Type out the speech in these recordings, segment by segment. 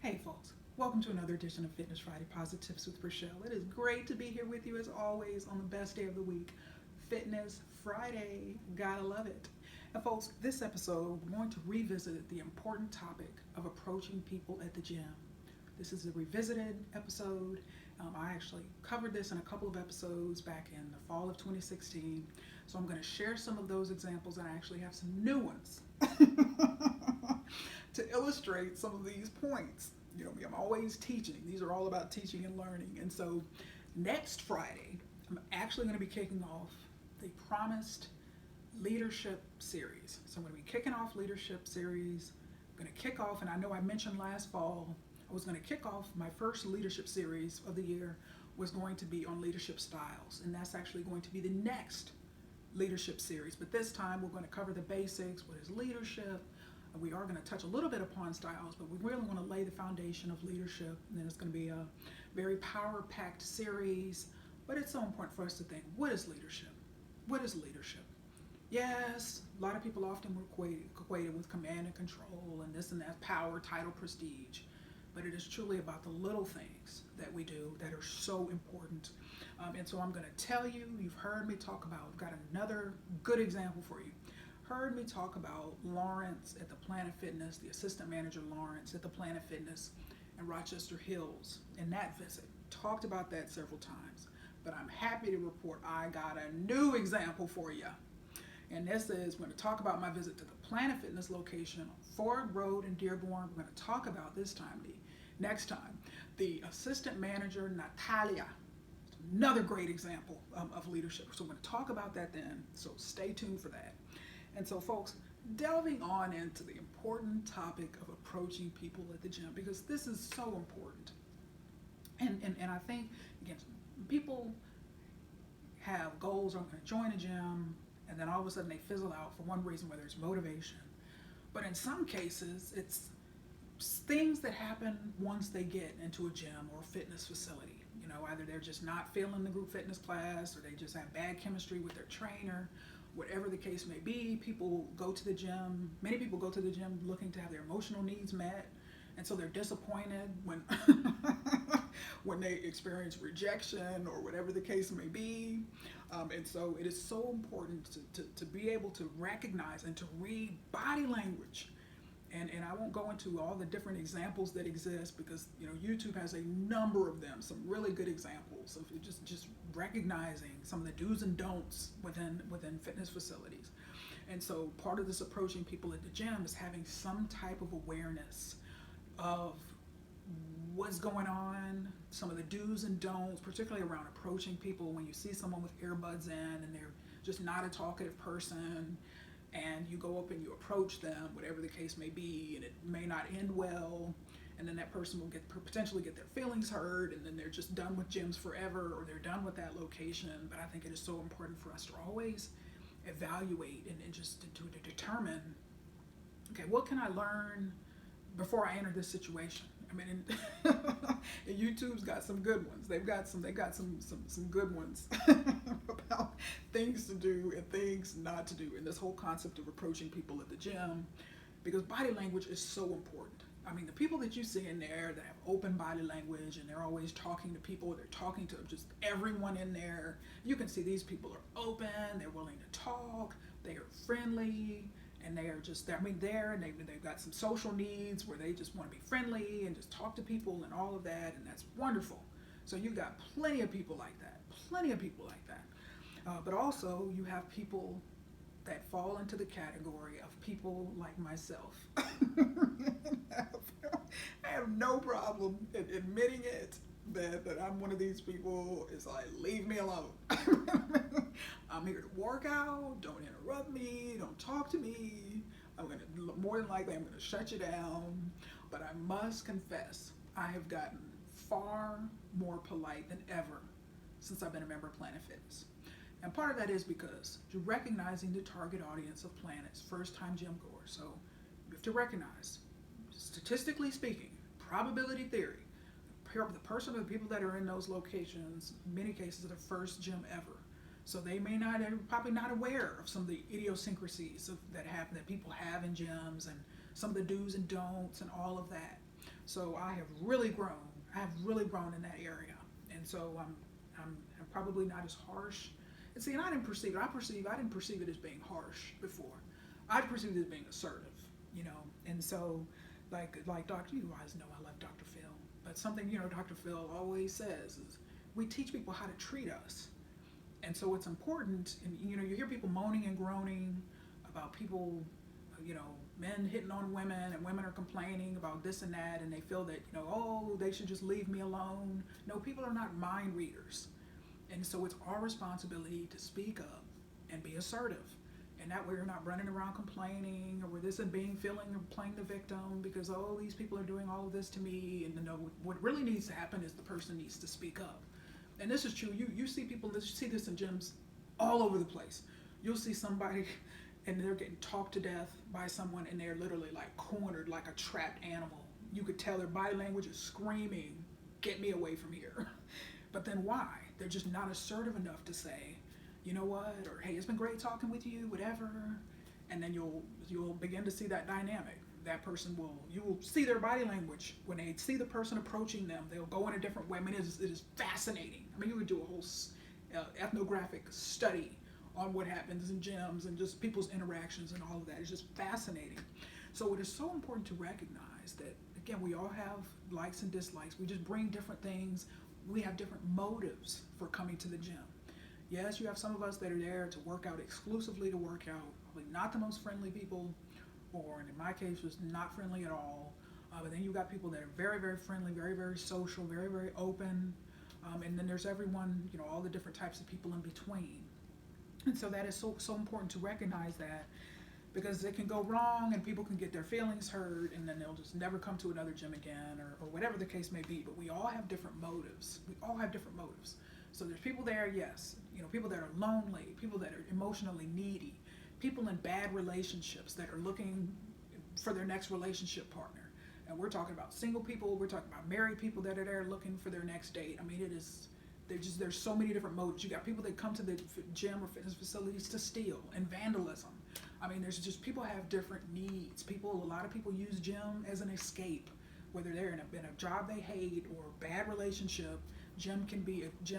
Hey folks, welcome to another edition of Fitness Friday Positive-TIPS with Rachelle. It is great to be here with you as always on the best day of the week, Fitness Friday. Gotta love it. And folks, this episode we're going to revisit the important topic of approaching people at the gym. This is a revisited episode. I actually covered this in a couple of episodes back in the fall of 2016. So I'm going to share some of those examples and I actually have some new ones to illustrate some of these points. You know me, I'm always teaching. These are all about teaching and learning. And so next Friday, I'm actually going to be kicking off the promised leadership series. So I'm going to be kicking off leadership series. I'm going to kick off, and I know I mentioned last fall, I was going to kick off my first leadership series of the year was going to be on leadership styles. And that's actually going to be the next leadership series. But this time we're going to cover the basics. What is leadership? We are going to touch a little bit upon styles, but we really want to lay the foundation of leadership. And then it's going to be a very power-packed series. But it's so important for us to think, what is leadership? What is leadership? Yes, a lot of people often equate it with command and control and this and that, power, title, prestige. But it is truly about the little things that we do that are so important. And so I'm going to tell you, you've heard me talk about, I've got another good example for you. Heard me talk about Lawrence at the Planet Fitness, the assistant manager Lawrence at the Planet Fitness in Rochester Hills in that visit. Talked about that several times, but I'm happy to report I got a new example for you. And this is, we're going to talk about my visit to the Planet Fitness location on Ford Road in Dearborn. We're going to talk about this time, next time, the assistant manager Natalia. Another great example of leadership. So we're going to talk about that then, so stay tuned for that. And so folks, delving on into the important topic of approaching people at the gym, because this is so important. And I think, again, people have goals, I'm going to join a gym, and then all of a sudden they fizzle out for one reason, whether it's motivation. But in some cases, it's things that happen once they get into a gym or fitness facility. You know, either they're just not feeling the group fitness class, or they just have bad chemistry with their trainer. Whatever the case may be, people go to the gym. Many people go to the gym looking to have their emotional needs met, and so they're disappointed when when they experience rejection or whatever the case may be. And so it is so important to be able to recognize and to read body language. And I won't go into all the different examples that exist because YouTube has a number of them, some really good examples of just recognizing some of the do's and don'ts within fitness facilities. And so part of this approaching people at the gym is having some type of awareness of what's going on, some of the do's and don'ts, particularly around approaching people when you see someone with earbuds in and they're just not a talkative person. And you go up and you approach them, whatever the case may be, and it may not end well, and then that person will potentially get their feelings hurt, and then they're just done with gyms forever, or they're done with that location. But I think it is so important for us to always evaluate and just to determine, okay, what can I learn before I enter this situation? I mean, and YouTube's got some good ones. They've got some good ones about things to do and things not to do in this whole concept of approaching people at the gym, because body language is so important. I mean, the people that you see in there that have open body language and they're always talking to people, they're talking to just everyone in there. You can see these people are open, they're willing to talk, they are friendly, and they are just, I mean, there, and they've got some social needs where they just want to be friendly and just talk to people and all of that, and that's wonderful. So you've got plenty of people like that. But also you have people that fall into the category of people like myself. I have no problem admitting it, that I'm one of these people. Is like, leave me alone. I'm here to work out, don't interrupt me, don't talk to me. More than likely I'm gonna shut you down. But I must confess, I have gotten far more polite than ever since I've been a member of Planet Fitness. And part of that is because you're recognizing the target audience of Planet's first-time gym goers. So you have to recognize, statistically speaking, probability theory, the people that are in those locations, in many cases, are the first gym ever. So they are probably not aware of some of the idiosyncrasies that people have in gyms, and some of the do's and don'ts and all of that. So I have really grown. I have really grown in that area. And so I'm probably not as harsh. And see, and I didn't perceive it. I didn't perceive it as being harsh before. I perceived it as being assertive, you know. And so, like Dr. You guys know I love Dr. Phil, but something, you know, Dr. Phil always says is we teach people how to treat us. And so it's important, and you know, you hear people moaning and groaning about people, you know, men hitting on women, and women are complaining about this and that, and they feel that, you know, oh, they should just leave me alone. No, people are not mind readers. And so it's our responsibility to speak up and be assertive. And that way you're not running around complaining or with this and feeling or playing the victim because, oh, these people are doing all of this to me. And no, what really needs to happen is the person needs to speak up. And this is true. You see people, you see this in gyms all over the place. You'll see somebody and they're getting talked to death by someone and they're literally like cornered like a trapped animal. You could tell their body language is screaming, get me away from here. But then why? They're just not assertive enough to say, you know what, or hey, it's been great talking with you, whatever. And then you'll begin to see that dynamic. That person you will see their body language when they see the person approaching them. They'll go in a different way. I mean, it is fascinating. I mean, you could do a whole ethnographic study on what happens in gyms and just people's interactions and all of that. It's just fascinating. So it is so important to recognize that, again, we all have likes and dislikes. We just bring different things. We have different motives for coming to the gym. Yes, you have some of us that are there to work out, exclusively to work out, probably not the most friendly people, or in my case, was not friendly at all. But then you got people that are very, very friendly, very, very social, very, very open. And then there's everyone, you know, all the different types of people in between. And so that is so important to recognize that, because it can go wrong and people can get their feelings hurt and then they'll just never come to another gym again or whatever the case may be. But we all have different motives. We all have different motives. So there's people there, yes, you know, people that are lonely, people that are emotionally needy, people in bad relationships that are looking for their next relationship partner. And we're talking about single people, we're talking about married people that are there looking for their next date. I mean, there's so many different motives. You got people that come to the gym or fitness facilities to steal and vandalism. I mean, there's just, people have different needs. A lot of people use gym as an escape, whether they're in a job they hate or a bad relationship. Gym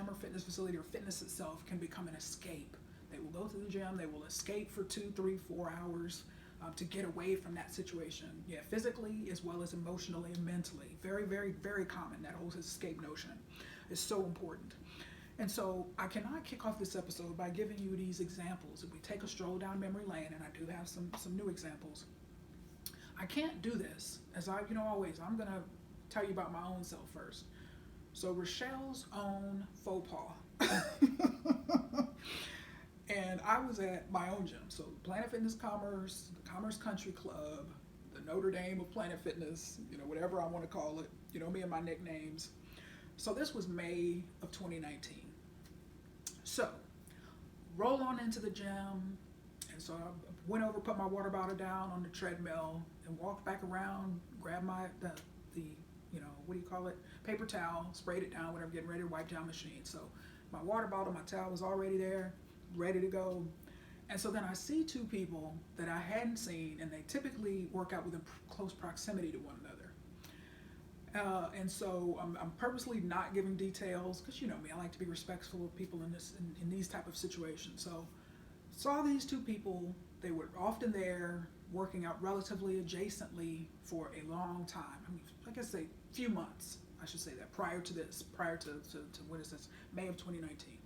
or fitness facility or fitness itself can become an escape. They will go to the gym, they will escape for 2, 3, 4 hours to get away from that situation. Yeah, physically as well as emotionally and mentally. Very, very, very common, that whole escape notion is so important. And so I cannot kick off this episode by giving you these examples. If we take a stroll down memory lane, and I do have some new examples, I can't do this, as I'm going to tell you about my own self first. So Rachelle's own faux pas. And I was at my own gym. So Planet Fitness Commerce, the Commerce Country Club, the Notre Dame of Planet Fitness, you know, whatever I want to call it, you know, me and my nicknames. So this was May of 2019. So roll on into the gym. And so I went over, put my water bottle down on the treadmill and walked back around, grabbed the you know, what do you call it? Paper towel, sprayed it down, whatever, getting ready to wipe down machine. So my water bottle, my towel was already there, ready to go. And so then I see two people that I hadn't seen, and they typically work out within close proximity to one another. And so I'm purposely not giving details, because you know me, I like to be respectful of people in these type of situations. So saw these two people, they were often there, working out relatively adjacently for a long time. I mean, like I say, few months, I should say that, prior to what is this, May of 2019.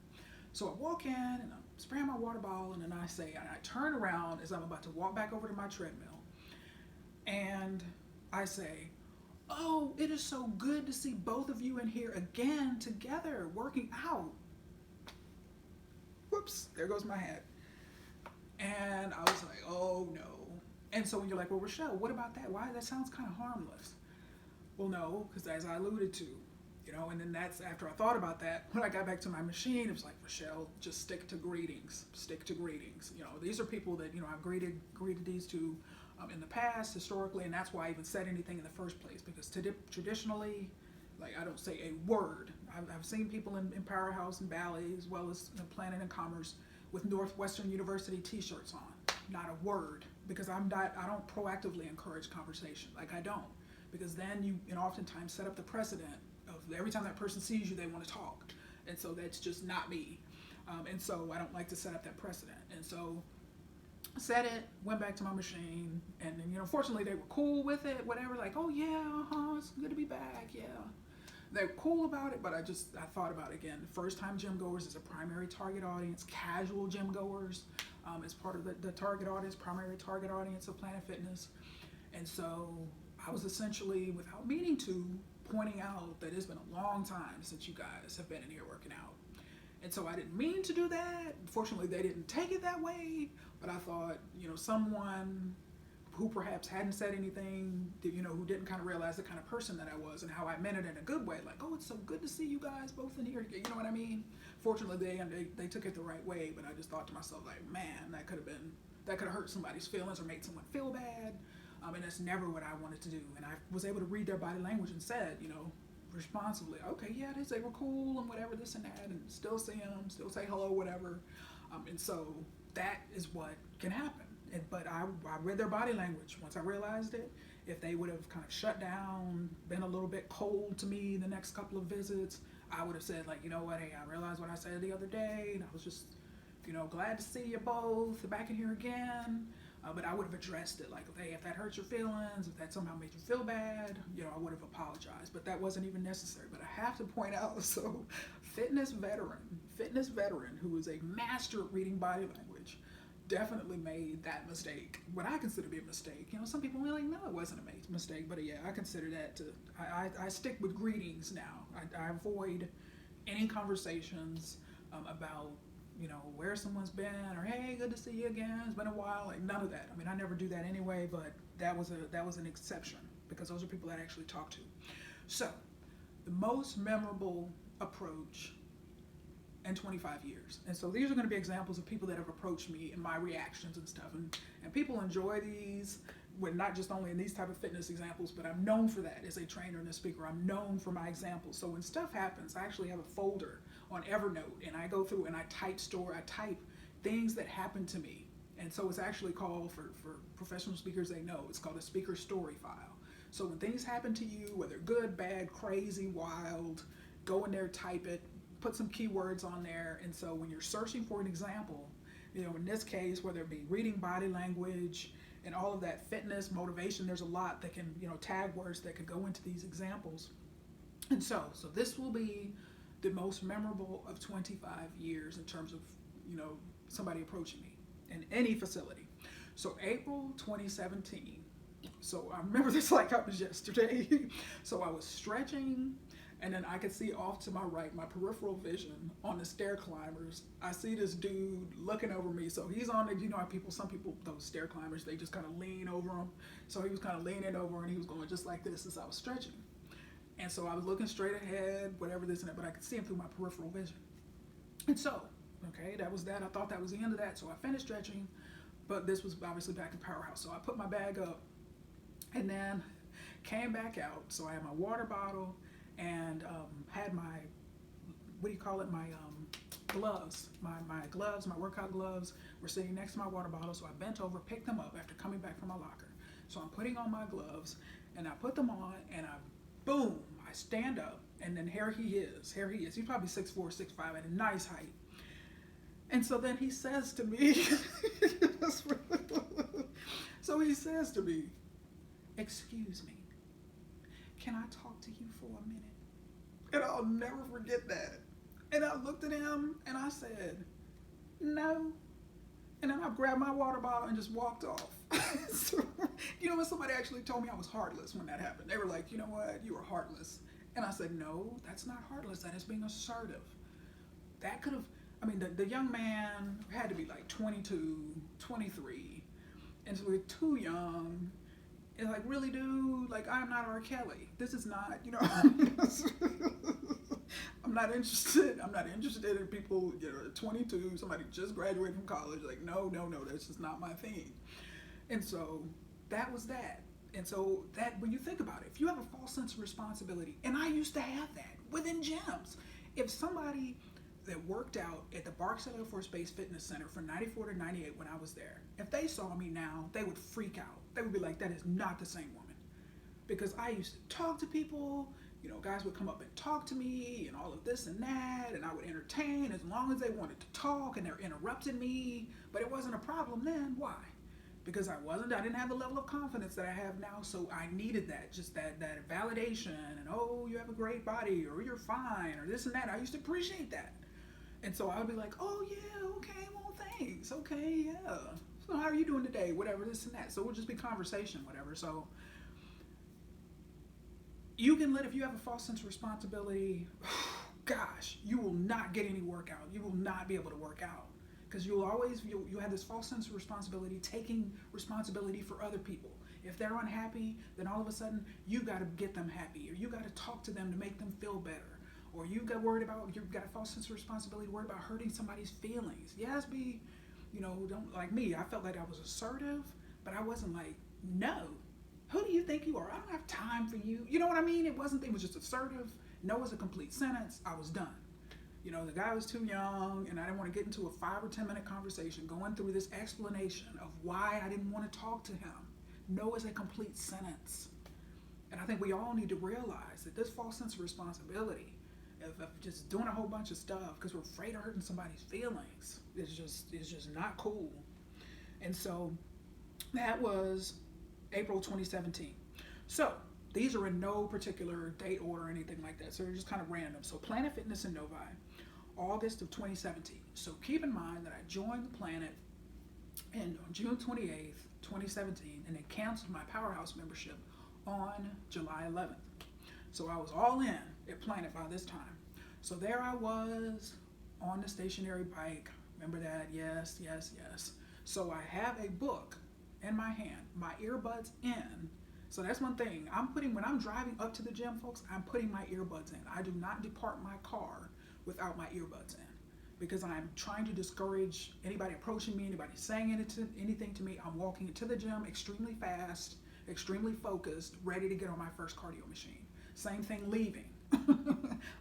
So I walk in and I'm spraying my water bottle, and then I turn around as I'm about to walk back over to my treadmill, and I say, oh, it is so good to see both of you in here again together working out. Whoops, there goes my hat. And I was like, oh no. And so when you're like, well, Rachelle, what about that? Why? That sounds kind of harmless. Well, no, because as I alluded to, you know, and then that's after I thought about that, when I got back to my machine, it was like, Rachelle, just stick to greetings. Stick to greetings. You know, these are people that, you know, I've greeted these to in the past, historically, and that's why I even said anything in the first place, because traditionally, like, I don't say a word. I've seen people in Powerhouse and Valley, as well as in Planet and Commerce, with Northwestern University t-shirts on. Not a word, because I don't proactively encourage conversation. Like, I don't. because then you oftentimes set up the precedent of every time that person sees you, they want to talk. And so that's just not me. And so I don't like to set up that precedent. And so said it, went back to my machine, and then, fortunately they were cool with it, whatever, like, oh yeah, it's good to be back, yeah. They're cool about it, but I thought about it again. First time gym goers is a primary target audience. Casual gym goers is part of the target audience, primary target audience of Planet Fitness. And so I was essentially, without meaning to, pointing out that it's been a long time since you guys have been in here working out. And so I didn't mean to do that. Fortunately, they didn't take it that way, but I thought, someone who perhaps hadn't said anything, who didn't kind of realize the kind of person that I was and how I meant it in a good way, like, oh, it's so good to see you guys both in here, you know what I mean? Fortunately, they took it the right way, but I just thought to myself, like, man, that could have hurt somebody's feelings or made someone feel bad, and that's never what I wanted to do. And I was able to read their body language and said, responsibly, okay, yeah, they were cool and whatever, this and that, and still see them, still say hello, whatever. And so that is what can happen. But I read their body language. Once I realized it, if they would have kind of shut down, been a little bit cold to me the next couple of visits, I would have said, like, you know what, hey, I realized what I said the other day, and I was just, glad to see you both back in here again. But I would have addressed it, like, hey, if that hurts your feelings, if that somehow made you feel bad, I would have apologized. But that wasn't even necessary. But I have to point out, so fitness veteran who is a master at reading body language, definitely made that mistake, what I consider to be a mistake. Some people will be like, no, it wasn't a mistake, but yeah, I consider that I stick with greetings now. I avoid any conversations about, where someone's been, or hey, good to see you again, it's been a while, like none of that. I mean, I never do that anyway, but that was an exception, because those are people that I actually talk to. So, the most memorable approach in 25 years. And so these are going to be examples of people that have approached me and my reactions and stuff. And people enjoy these, not just only in these type of fitness examples, but I'm known for that as a trainer and a speaker. I'm known for my examples. So when stuff happens, I actually have a folder on Evernote, and I go through and I type things that happen to me. And so it's actually called, for professional speakers, they know, it's called a speaker story file. So when things happen to you, whether good, bad, crazy, wild, go in there, type it, put some keywords on there. And so when you're searching for an example, in this case, whether it be reading body language and all of that, fitness, motivation, there's a lot that can, tag words that could go into these examples. And so this will be the most memorable of 25 years in terms of, somebody approaching me in any facility. So April 2017. So I remember this like it was yesterday. So I was stretching, and then I could see off to my right, my peripheral vision on the stair climbers. I see this dude looking over me. So he's on the, how some people, those stair climbers, they just kind of lean over them. So he was kind of leaning over, and he was going just like this as I was stretching. And so I was looking straight ahead, whatever this and that, but I could see him through my peripheral vision. And so, okay, that was that. I thought that was the end of that. So I finished stretching, but this was obviously back in Powerhouse. So I put my bag up and then came back out. So I had my water bottle and had my, my gloves. My gloves, my workout gloves were sitting next to my water bottle. So I bent over, picked them up after coming back from my locker. So I'm putting on my gloves, and I put them on, and boom, I stand up, and then here he is. He's probably 6'4", 6'5", at a nice height. And so then he says to me, excuse me, can I talk to you for a minute? And I'll never forget that. And I looked at him, and I said, no. And then I grabbed my water bottle and just walked off. So, when somebody actually told me I was heartless when that happened. They were like, you know what, you were heartless. And I said, no, that's not heartless. That is being assertive. That could have, the young man had to be like 22, 23. And so we're too young. And like, really, dude, like, I'm not R. Kelly. This is not, I'm not interested. I'm not interested in people, 22, somebody just graduated from college. Like, no, that's just not my thing. And so that was that. And so that, when you think about it, if you have a false sense of responsibility, and I used to have that within gyms, if somebody that worked out at the Barksdale Air Force Base Fitness Center from 94 to 98 when I was there, if they saw me now, they would freak out. They would be like, that is not the same woman. because I used to talk to people. You know, guys would come up and talk to me and all of this and that, and I would entertain as long as they wanted to talk, and they're interrupting me, but it wasn't a problem then. Why? Because I didn't have the level of confidence that I have now, so I needed that, just that validation, and oh, you have a great body, or you're fine, or this and that. I used to appreciate that. And so I would be like, oh yeah, okay, well thanks, okay, yeah. So how are you doing today? Whatever, this and that. So it would just be conversation, whatever. So you can if you have a false sense of responsibility, gosh, you will not get any workout. You will not be able to work out. Because you'll have this false sense of responsibility, taking responsibility for other people. If they're unhappy, then all of a sudden you've got to get them happy, or you got to talk to them to make them feel better, or you've got a false sense of responsibility, worried about hurting somebody's feelings. Yes, don't like me. I felt like I was assertive, but I wasn't like, no. Who do you think you are? I don't have time for you. You know what I mean? It was just assertive. No was a complete sentence. I was done. You know, the guy was too young, and I didn't want to get into a 5 or 10 minute conversation going through this explanation of why I didn't want to talk to him. No is a complete sentence. And I think we all need to realize that this false sense of responsibility of just doing a whole bunch of stuff because we're afraid of hurting somebody's feelings is just not cool. And so that was April 2017. So these are in no particular date order or anything like that. So they're just kind of random. So Planet Fitness in Novi, August of 2017. So keep in mind that I joined the Planet on June 28th, 2017, and then canceled my Powerhouse membership on July 11th. So I was all in at Planet by this time. So there I was on the stationary bike. Remember that? Yes. So I have a book in my hand, my earbuds in. So that's one thing. When I'm driving up to the gym, folks, I'm putting my earbuds in. I do not depart my car without my earbuds in, because I'm trying to discourage anybody approaching me, anybody saying anything to me. I'm walking into the gym extremely fast, extremely focused, ready to get on my first cardio machine. Same thing leaving.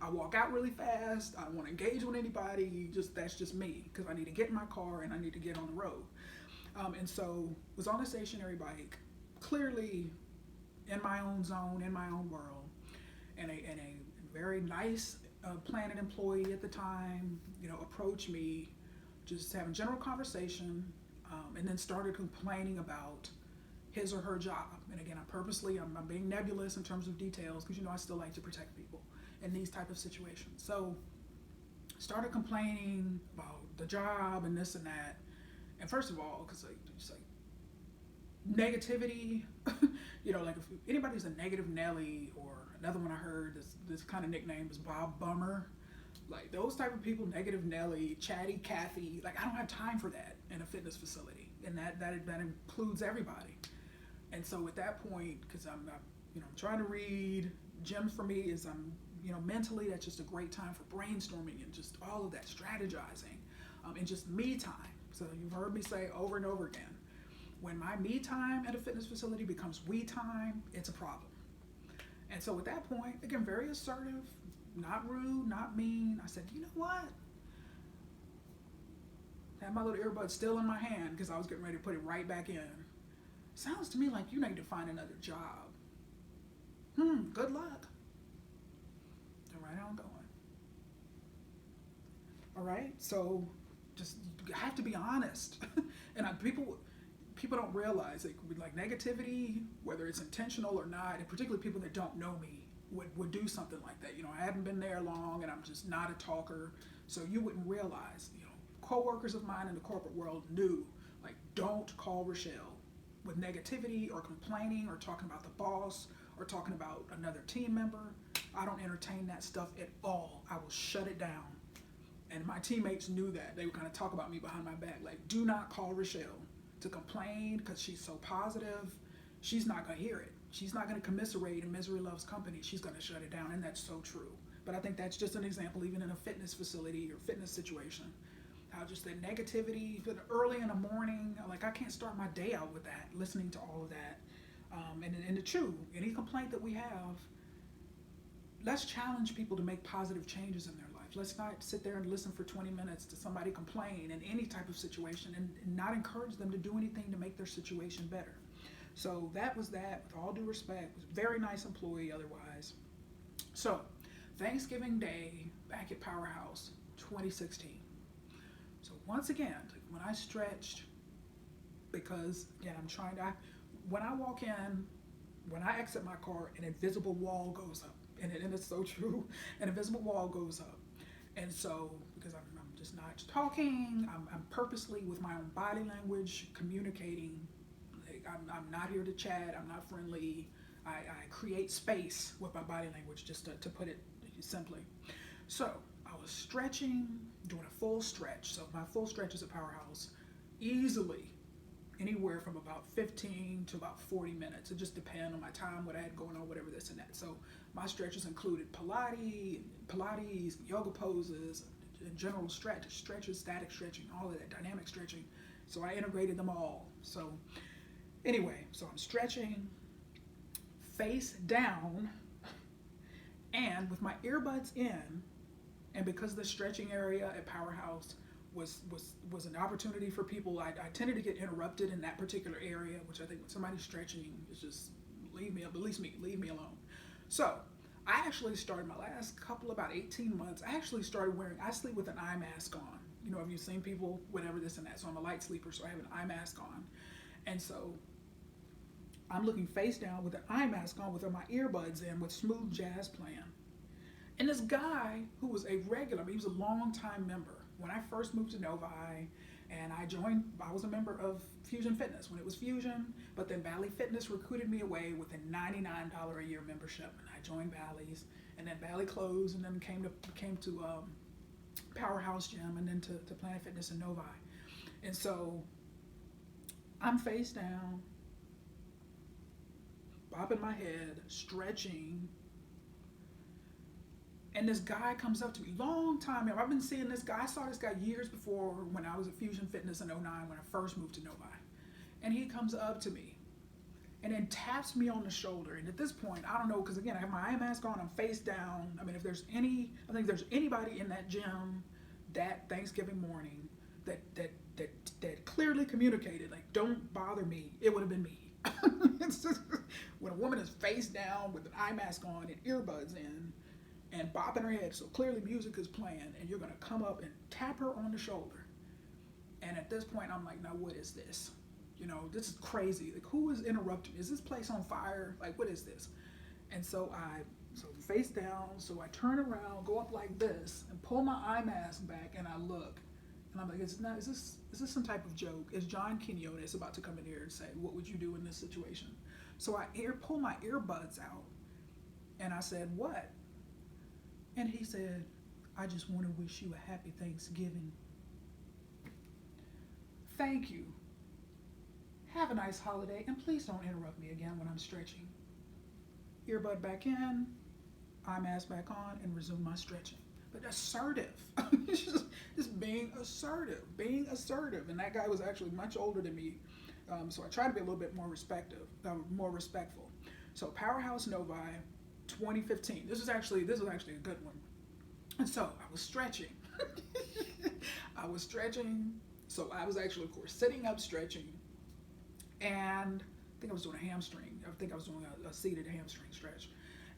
I walk out really fast. I don't want to engage with anybody. That's just me, because I need to get in my car and I need to get on the road. And so was on a stationary bike, clearly in my own zone, in my own world, and a very nice Planet employee at the time, approached me, just having general conversation, and then started complaining about his or her job. And again, I'm being nebulous in terms of details, because I still like to protect people in these type of situations. So started complaining about the job and this and that. And first of all, because negativity, like if anybody's a negative Nelly, or another one I heard, this kind of nickname is Bob Bummer. Like those type of people, negative Nelly, chatty Kathy, like I don't have time for that in a fitness facility. And that includes everybody. And so at that point, because I'm trying to read, gym for me is mentally, that's just a great time for brainstorming and just all of that strategizing, and just me time. So you've heard me say over and over again, when my me time at a fitness facility becomes we time, it's a problem. And so at that point, again, very assertive, not rude, not mean, I said, you know what? Had my little earbud still in my hand because I was getting ready to put it right back in. Sounds to me like you need to find another job. Good luck. And right on going. All right, so just you have to be honest. And people don't realize that like negativity, whether it's intentional or not, and particularly people that don't know me would do something like that. I haven't been there long, and I'm just not a talker, so you wouldn't realize. Coworkers of mine in the corporate world knew, like, don't call Rachelle with negativity or complaining or talking about the boss or talking about another team member. I don't entertain that stuff at all. I will shut it down. And my teammates knew that. They would kind of talk about me behind my back, like, do not call Rachelle to complain because she's so positive. She's not going to hear it. She's not going to commiserate, and misery loves company. She's going to shut it down, and that's so true. But I think that's just an example, even in a fitness facility or fitness situation, how just that negativity, early in the morning, like I can't start my day out with that, listening to all of that. And the truth, any complaint that we have, let's challenge people to make positive changes in their life. Let's not sit there and listen for 20 minutes to somebody complain in any type of situation and not encourage them to do anything to make their situation better. So that was that, with all due respect. Was a very nice employee otherwise. So Thanksgiving Day back at Powerhouse 2016. So once again, when I stretched, because again, I'm trying to, when I walk in, when I exit my car, an invisible wall goes up. And it's so true. An invisible wall goes up. And so, because I'm just not talking, I'm purposely with my own body language communicating. Like, I'm not here to chat, I'm not friendly. I create space with my body language, just to put it simply. So I was stretching, doing a full stretch. So my full stretches at Powerhouse, easily anywhere from about 15 to about 40 minutes. It just depends on my time, what I had going on, whatever this and that. So my stretches included Pilates, yoga poses, general stretches, static stretching, all of that, dynamic stretching. So I integrated them all. So anyway, so I'm stretching face down and with my earbuds in, and because the stretching area at Powerhouse was an opportunity for people. I tended to get interrupted in that particular area, which I think when somebody's stretching, it's just leave me alone. So I actually started my last couple, about 18 months, I actually started I sleep with an eye mask on. You know, have you seen people, whatever this and that? So I'm a light sleeper, so I have an eye mask on. And so I'm looking face down with an eye mask on with my earbuds in with smooth jazz playing. And this guy who was a regular, he was a long-time member. When I first moved to Novi and I was a member of Fusion Fitness when it was Fusion, but then Valley Fitness recruited me away with a $99 a year membership, and I joined Valley's, and then Valley closed, and then came to Powerhouse Gym, and then to Planet Fitness in Novi. And so I'm face down, bopping my head, stretching, and this guy comes up to me, long time ago. I've been seeing this guy. I saw this guy years before when I was at Fusion Fitness in '09 when I first moved to Novi. And he comes up to me and then taps me on the shoulder. And at this point, I don't know, because again, I have my eye mask on, I'm face down. I mean, I think if there's anybody in that gym that Thanksgiving morning that clearly communicated, like, don't bother me, it would have been me. It's just, when a woman is face down with an eye mask on and earbuds in, and bopping her head, so clearly music is playing, and you're gonna come up and tap her on the shoulder. And at this point, I'm like, now what is this? You know, this is crazy. Like, who is interrupting? Is this place on fire? Like, what is this? And so face down, so I turn around, go up like this, and pull my eye mask back, and I look, and I'm like, is this some type of joke? Is John Quinones about to come in here and say, what would you do in this situation? So I pull my earbuds out, and I said, what? And he said, I just want to wish you a happy Thanksgiving. Thank you. Have a nice holiday, and please don't interrupt me again when I'm stretching. Earbud back in, eye mask back on, and resume my stretching. But assertive. just being assertive. And that guy was actually much older than me. So I try to be a little bit more respectful. So Powerhouse Novi, 2015. This was actually a good one. And so I was stretching. So I was actually, of course, sitting up stretching, and I think I was doing a hamstring. I think I was doing a seated hamstring stretch.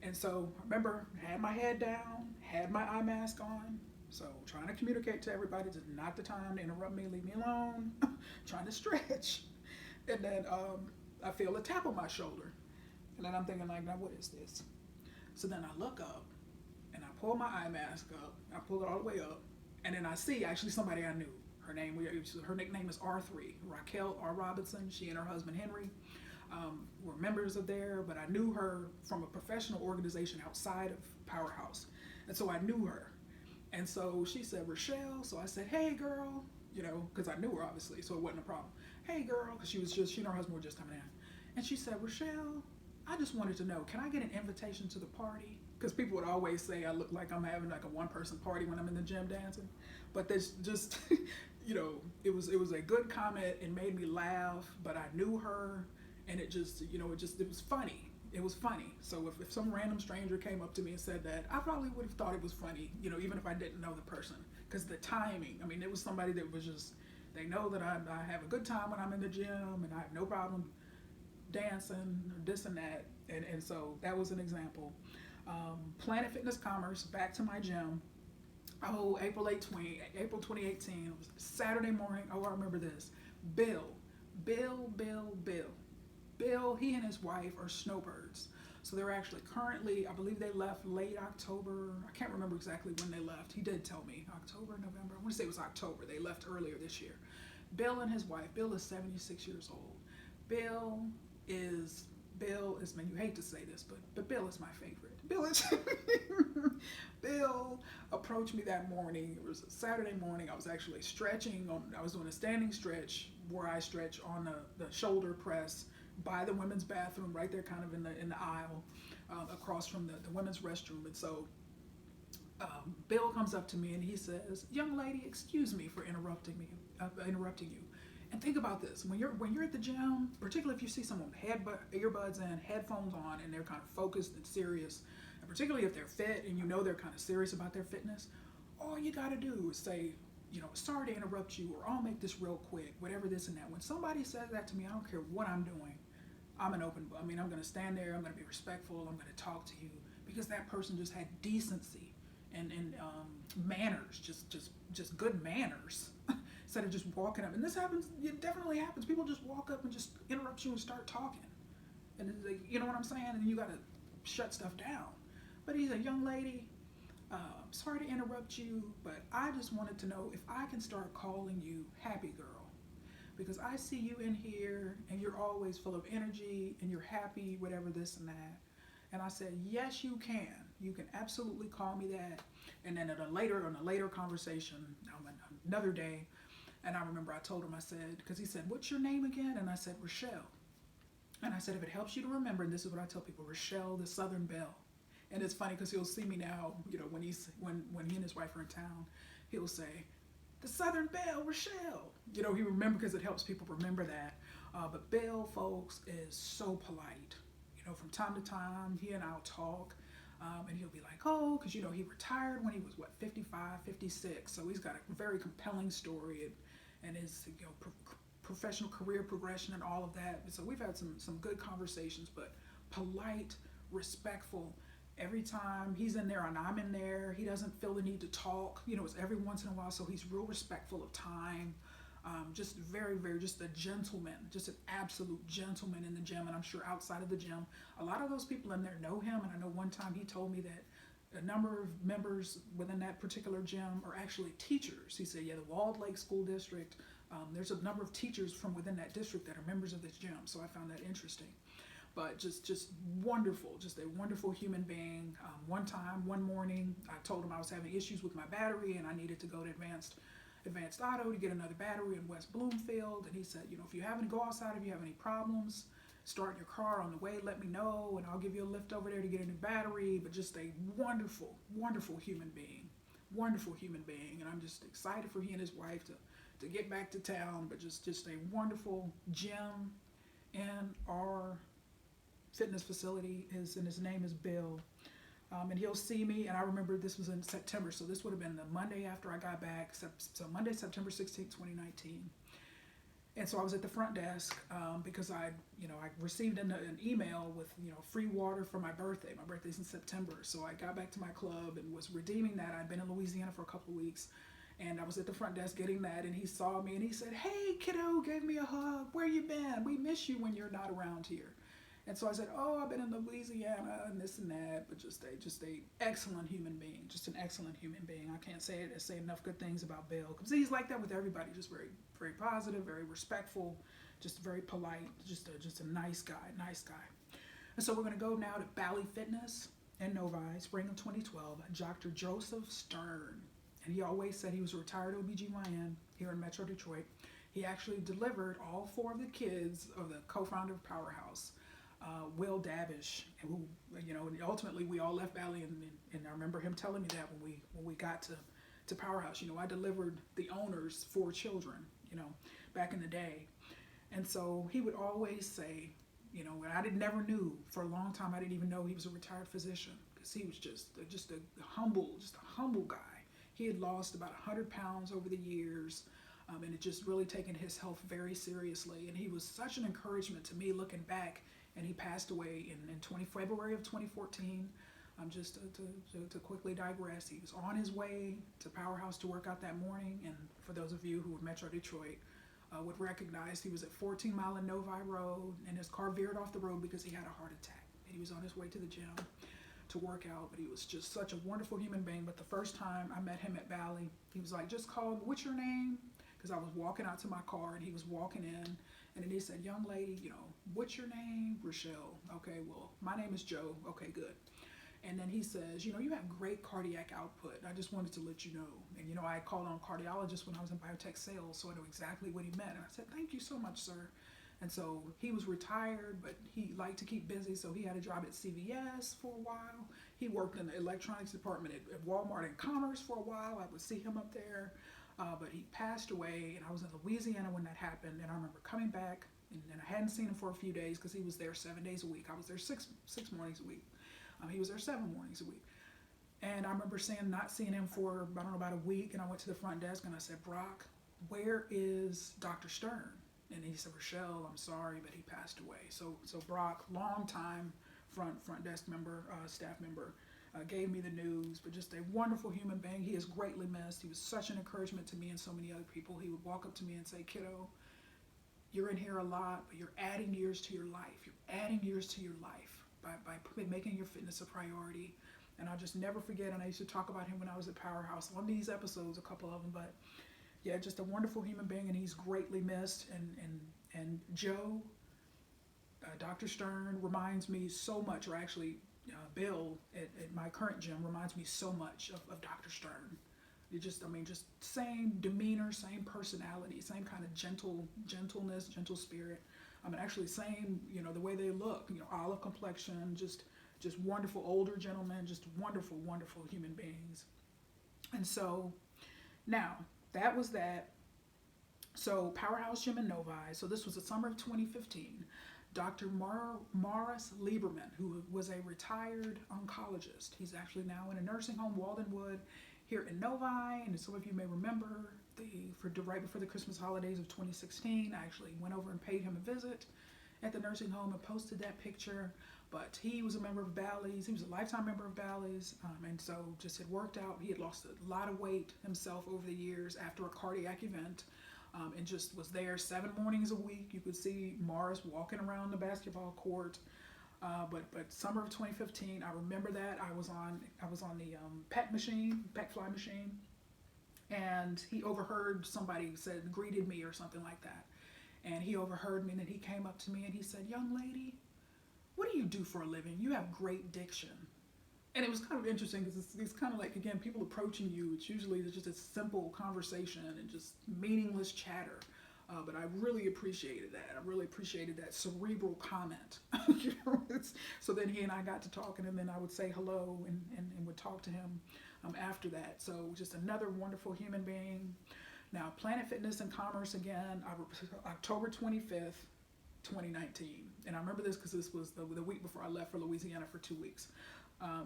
And so I remember, had my head down, had my eye mask on. So trying to communicate to everybody, this is not the time to interrupt me, leave me alone. Trying to stretch. And then I feel a tap on my shoulder. And then I'm thinking, like, now what is this? So then I look up, and I pull my eye mask up. I pull it all the way up, and then I see actually somebody I knew. Her nickname is R3, Raquel R. Robinson. She and her husband Henry were members of there, but I knew her from a professional organization outside of Powerhouse, and so I knew her. And so she said, Rachelle. So I said, hey girl, you know, because I knew her obviously, so it wasn't a problem. Hey girl, because she and her husband were just coming in, and she said, Rachelle, I just wanted to know, can I get an invitation to the party? Because people would always say I look like I'm having like a one-person party when I'm in the gym dancing. But there's just, you know, it was a good comment. It made me laugh, but I knew her, and it just, you know, it was funny. It was funny. So if some random stranger came up to me and said that, I probably would have thought it was funny, you know, even if I didn't know the person. Because the timing, I mean, it was somebody that was just, they know that I have a good time when I'm in the gym, and I have no problem dancing, or this and that. And so that was an example. Planet Fitness Commerce, back to my gym. Oh, April 2018, it was Saturday morning. Oh, I remember this. Bill, Bill, he and his wife are snowbirds. So they're actually currently, I believe they left late October. I can't remember exactly when they left. He did tell me October, November. I want to say it was October. They left earlier this year. Bill and his wife. Bill is 76 years old. Bill is, man, you hate to say this, but Bill is my favorite. Bill approached me that morning. It was a Saturday morning. I was actually stretching I was doing a standing stretch where I stretch on the shoulder press by the women's bathroom, right there kind of in the aisle, across from the women's restroom. And so Bill comes up to me and he says, "Young lady, excuse me for interrupting you. And think about this: when you're at the gym, particularly if you see someone with earbuds in, headphones on, and they're kind of focused and serious, and particularly if they're fit and you know they're kind of serious about their fitness, all you got to do is say, sorry to interrupt you, or I'll make this real quick, whatever this and that. When somebody says that to me, I don't care what I'm doing. I'm going to stand there. I'm going to be respectful. I'm going to talk to you because that person just had decency and manners, just good manners." Instead of just walking up, and this happens, it definitely happens. People just walk up and just interrupt you and start talking, and it's like, you know what I'm saying? And you got to shut stuff down. But he's a young lady. Sorry to interrupt you, but I just wanted to know if I can start calling you Happy Girl, because I see you in here and you're always full of energy and you're happy, whatever this and that. And I said, yes, you can. You can absolutely call me that. And then on a later conversation, another day. And I remember I told him, I said, because he said, "What's your name again?" And I said, "Rachelle." And I said, if it helps you to remember, and this is what I tell people, Rachelle, the Southern Belle. And it's funny because he'll see me now, when he and his wife are in town, he'll say, "The Southern Belle, Rachelle." He remember because it helps people remember that. But Bill, folks, is so polite. From time to time, he and I'll talk. And he'll be like, oh, because, he retired when he was, 55, 56. So he's got a very compelling story and his, professional career progression and all of that. So we've had some good conversations, but polite, respectful. Every time he's in there and I'm in there, he doesn't feel the need to talk. It's every once in a while. So he's real respectful of time. Just very, very, just a gentleman, just an absolute gentleman in the gym. And I'm sure outside of the gym, a lot of those people in there know him. And I know one time he told me that a number of members within that particular gym are actually teachers. He said, yeah, the Walled Lake School District, there's a number of teachers from within that district that are members of this gym. So I found that interesting. But just wonderful, just a wonderful human being. One morning, I told him I was having issues with my battery and I needed to go to Advanced Auto to get another battery in West Bloomfield. And he said, if you have any problems, start your car on the way, let me know, and I'll give you a lift over there to get a new battery. But just a wonderful, wonderful human being. And I'm just excited for he and his wife to get back to town. But just a wonderful gym in our fitness facility and his name is Bill. And he'll see me, and I remember this was in September, so this would have been the Monday after I got back, so Monday, September 16, 2019. And so I was at the front desk because I received an email with, free water for my birthday. My birthday's in September, so I got back to my club and was redeeming that. I'd been in Louisiana for a couple of weeks, and I was at the front desk getting that, and he saw me, and he said, "Hey, kiddo," gave me a hug. "Where you been? We miss you when you're not around here." And so I said, "Oh, I've been in Louisiana and this and that," but just a excellent human being, just an excellent human being. I can't say enough good things about Bill, because he's like that with everybody, just very, very positive, very respectful, just very polite, just a nice guy. And so we're going to go now to Bally Fitness in Novi, spring of 2012, Dr. Joseph Stern. And he always said he was a retired OBGYN here in Metro Detroit. He actually delivered all 4 of the kids of the co-founder of Powerhouse, Will Davish, who, and ultimately we all left Bally, and I remember him telling me that when we got to Powerhouse, I delivered the owner's 4 children, back in the day. And so he would always say, and I never knew for a long time, I didn't even know he was a retired physician, because he was just a humble guy. He had lost about 100 pounds over the years. and it just really taken his health very seriously. And he was such an encouragement to me looking back. And he passed away in February of 2014. Just to quickly digress, he was on his way to Powerhouse to work out that morning. And for those of you who are Metro Detroit would recognize, he was at 14 Mile and Novi Road, and his car veered off the road because he had a heart attack. And he was on his way to the gym to work out, but he was just such a wonderful human being. But the first time I met him at Valley, he was like, just call me, what's your name? Because I was walking out to my car and he was walking in, and then he said, young lady, what's your name? Rachelle. Okay, well, my name is Joe. Okay, good. And then he says, you have great cardiac output. I just wanted to let you know. And, I called on a cardiologist when I was in biotech sales, so I know exactly what he meant. And I said, thank you so much, sir. And so he was retired, but he liked to keep busy, so he had a job at CVS for a while. He worked in the electronics department at Walmart and Commerce for a while. I would see him up there, but he passed away, and I was in Louisiana when that happened, and I remember coming back, and I hadn't seen him for a few days because he was there 7 days a week. I was there six mornings a week. He was there 7 mornings a week. And I remember not seeing him for, I don't know, about a week, and I went to the front desk and I said, Brock, where is Dr. Stern? And he said, Rachelle, I'm sorry, but he passed away. So Brock, long time front desk member, staff member, gave me the news, but just a wonderful human being. He is greatly missed. He was such an encouragement to me and so many other people. He would walk up to me and say, kiddo, you're in here a lot, but you're adding years to your life. You're adding years to your life by making your fitness a priority. And I'll just never forget, and I used to talk about him when I was at Powerhouse on these episodes, a couple of them, but yeah, just a wonderful human being, and he's greatly missed. And Joe, Dr. Stern reminds me so much, or actually Bill at my current gym reminds me so much of Dr. Stern. Just same demeanor, same personality, same kind of gentleness, gentle spirit. Actually same, the way they look, olive complexion, just wonderful older gentlemen, just wonderful, wonderful human beings. And so now that was that. So Powerhouse Gym in Novi. So this was the summer of 2015. Dr. Morris Lieberman, who was a retired oncologist. He's actually now in a nursing home, Waldenwood, here in Novi. And some of you may remember, right before the Christmas holidays of 2016, I actually went over and paid him a visit at the nursing home and posted that picture. But he was a member of Bally's. He was a lifetime member of Bally's. And so just had worked out. He had lost a lot of weight himself over the years after a cardiac event. And just was there 7 mornings a week. You could see Morris walking around the basketball court. But summer of 2015, I remember that I was on the PEC fly machine, and he overheard somebody greeted me or something like that, and he overheard me, and then he came up to me and he said, "Young lady, what do you do for a living? You have great diction." And it was kind of interesting because it's kind of like, again, people approaching you, it's usually just a simple conversation and just meaningless chatter. But I really appreciated that. I really appreciated that cerebral comment. So then he and I got to talking, and then I would say hello and would talk to him after that. So just another wonderful human being. Now, Planet Fitness and Commerce again, October 25th, 2019. And I remember this because this was the week before I left for Louisiana for 2 weeks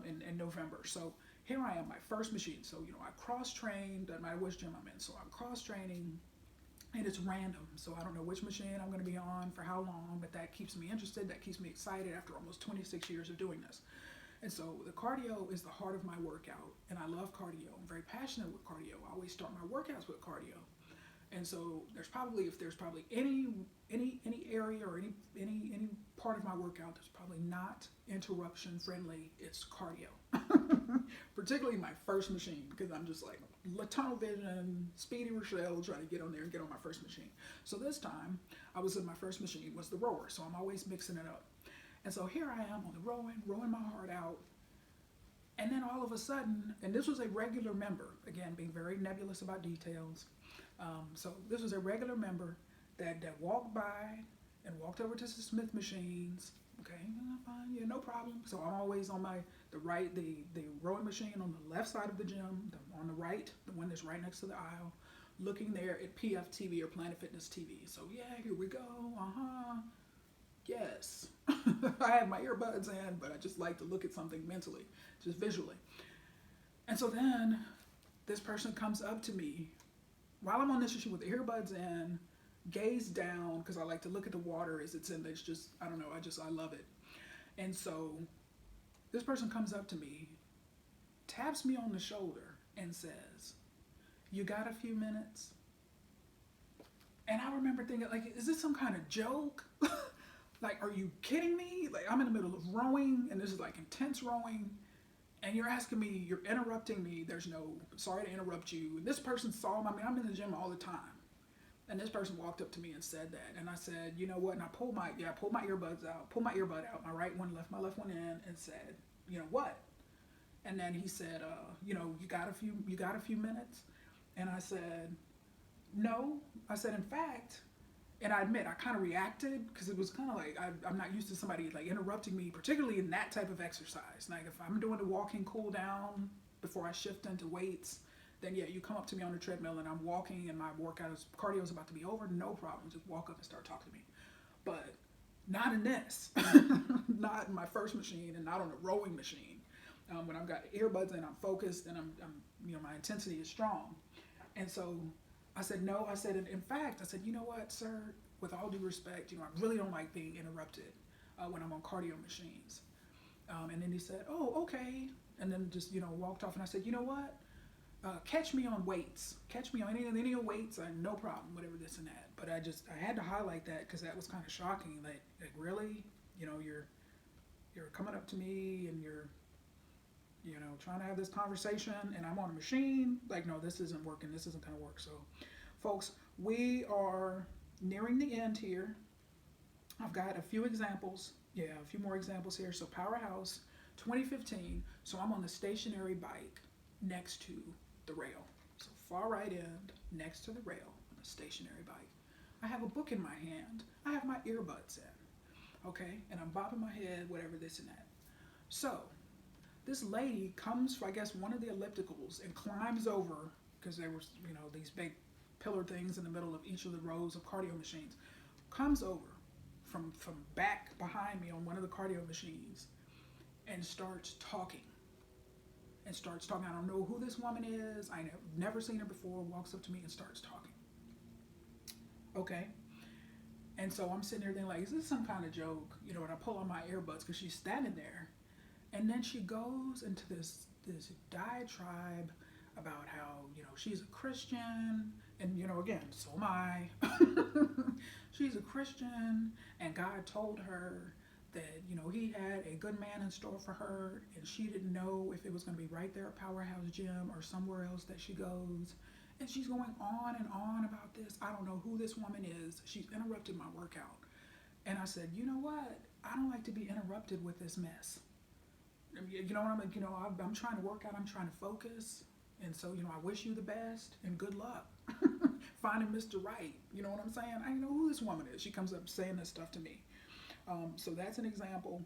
in November. So here I am, my first machine. So, I cross-trained, no matter which gym I'm in. So I'm cross-training. And it's random, so I don't know which machine I'm going to be on for how long, but that keeps me interested, that keeps me excited after almost 26 years of doing this. And so the cardio is the heart of my workout, and I love cardio. I'm very passionate with cardio. I always start my workouts with cardio. And so if there's probably any area or any part of my workout that's probably not interruption friendly, it's cardio. Particularly my first machine, because I'm just like tunnel vision, speedy Rachelle, trying to get on there and get on my first machine. So this time I was in my first machine was the rower, so I'm always mixing it up. And so here I am on the rowing my heart out. And then all of a sudden, and this was a regular member, again, being very nebulous about details. So this was a regular member that walked by and walked over to the Smith machines. Okay, fine, yeah, no problem. So I'm always on the rowing machine on the left side of the gym, on the right, the one that's right next to the aisle, looking there at PF TV or Planet Fitness TV. So yeah, here we go, yes. I have my earbuds in, but I just like to look at something mentally, just visually. And so then this person comes up to me while I'm on this machine with the earbuds in, gaze down because I like to look at the water as it's in. It's just, I don't know, I love it. And so this person comes up to me, taps me on the shoulder, and says, "You got a few minutes?" And I remember thinking, like, is this some kind of joke? Like, are you kidding me? Like, I'm in the middle of rowing, and this is like intense rowing, and you're asking me, you're interrupting me. There's no, sorry to interrupt you. And this person saw me. I mean, I'm in the gym all the time. And this person walked up to me and said that. And I said, you know what? And I pulled my earbuds out, pulled my earbud out, my right one, left my left one in, and said, you know what? And then he said, you know, you got a few minutes? And I said, no. I said, in fact, and I admit I kind of reacted because it was kind of like I'm not used to somebody like interrupting me, particularly in that type of exercise. Like if I'm doing the walking cool down before I shift into weights, then yeah, you come up to me on the treadmill and I'm walking and my cardio is about to be over, no problem. Just walk up and start talking to me. But not in this, not in my first machine and not on a rowing machine. When I've got earbuds in, I'm focused and I'm you know, my intensity is strong. And so I said, no, I said, in fact, I said, you know what, sir, with all due respect, you know, I really don't like being interrupted when I'm on cardio machines. And then he said, oh, okay. And then just, you know, walked off and I said, you know what, catch me on weights. Catch me on any weights, no problem, whatever this and that. But I had to highlight that because that was kind of shocking. Like really, you know, you're coming up to me and you're, you know, trying to have this conversation and I'm on a machine. Like, no, this isn't working. This isn't going to work. So, folks, we are nearing the end here. I've got a few examples. Yeah, a few more examples here. So, Powerhouse 2015. So, I'm on the stationary bike next to the rail. So, far right end next to the rail on a stationary bike. I have a book in my hand. I have my earbuds in. Okay? And I'm bobbing my head, whatever this and that. So, this lady comes from, I guess, one of the ellipticals and climbs over, because there were, you know, these big pillar things in the middle of each of the rows of cardio machines, comes over from back behind me on one of the cardio machines and starts talking. I don't know who this woman is. I've never seen her before. Walks up to me and starts talking. Okay. And so I'm sitting there thinking, like, is this some kind of joke? You know, and I pull on my earbuds because she's standing there. And then she goes into this diatribe about how, you know, she's a Christian, and, you know, again, so am I. She's a Christian, and God told her that, you know, he had a good man in store for her, and she didn't know if it was going to be right there at Powerhouse Gym or somewhere else that she goes. And she's going on and on about this. I don't know who this woman is. She's interrupted my workout. And I said, you know what? I don't like to be interrupted with this mess. You know what I'm like, you know, I'm trying to work out, I'm trying to focus. And so, you know, I wish you the best and good luck finding Mr. Right. You know what I'm saying? I don't know who this woman is. She comes up saying this stuff to me. So that's an example.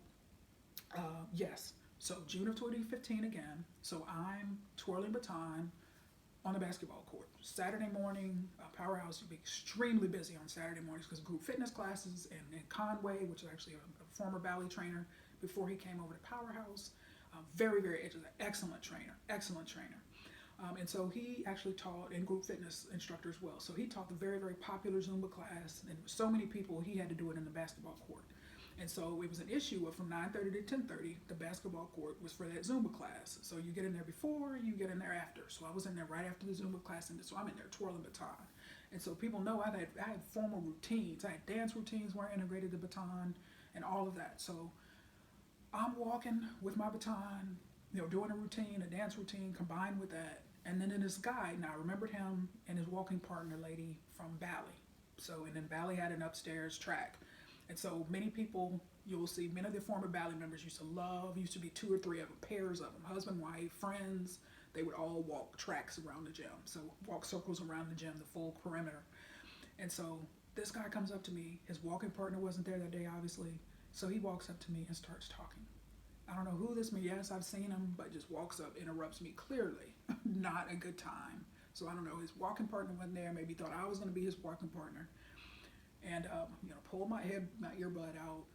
Yes. So June of 2015 again. So I'm twirling baton on the basketball court. Saturday morning, Powerhouse would be extremely busy on Saturday mornings because group fitness classes and Conway, which is actually a former ballet trainer before he came over to Powerhouse. Very excellent trainer. And so he actually taught in group fitness instructor as well. So he taught the very, very popular Zumba class, and so many people, he had to do it in the basketball court. And so it was an issue of from 9:30 to 10:30, the basketball court was for that Zumba class. So you get in there before, you get in there after. So I was in there right after the Zumba class, and so I'm in there twirling baton. And so people know I had formal routines. I had dance routines where I integrated the baton and all of that. So I'm walking with my baton, you know, doing a routine, a dance routine combined with that. And then this guy, now I remembered him and his walking partner lady from Bally. So, and then Bally had an upstairs track. And so many people, you'll see, many of the former Bally members used to be 2 or 3 of them, pairs of them, husband, wife, friends. They would all walk tracks around the gym. So walk circles around the gym, the full perimeter. And so this guy comes up to me. His walking partner wasn't there that day, obviously. So he walks up to me and starts talking. I don't know who this means. Yes, I've seen him, but just walks up, interrupts me clearly. Not a good time. So I don't know. His walking partner wasn't there. Maybe thought I was going to be his walking partner. And you know, pulled my earbud out,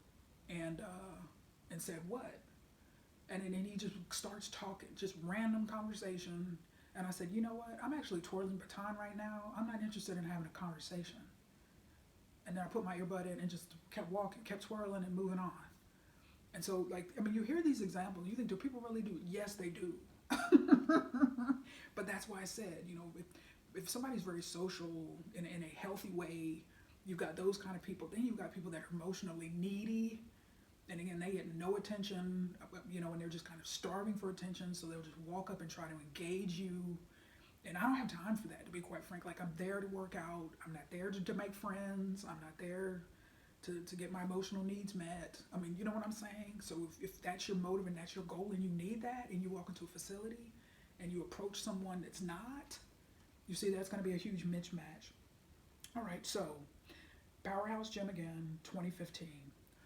and said, "What?" And then he just starts talking, just random conversation. And I said, you know what? I'm actually twirling baton right now. I'm not interested in having a conversation. And then I put my earbud in and just kept walking, kept twirling and moving on. And so, like, I mean, you hear these examples. You think, do people really do? Yes, they do. But that's why I said, you know, if somebody's very social in a healthy way, you've got those kind of people. Then you've got people that are emotionally needy. And again, they get no attention, you know, and they're just kind of starving for attention. So they'll just walk up and try to engage you. And I don't have time for that, to be quite frank. Like, I'm there to work out. I'm not there to make friends. I'm not there to get my emotional needs met. I mean, you know what I'm saying? So if that's your motive and that's your goal and you need that, and you walk into a facility and you approach someone that's not, you see that's going to be a huge mismatch. All right, so Powerhouse Gym again, 2015.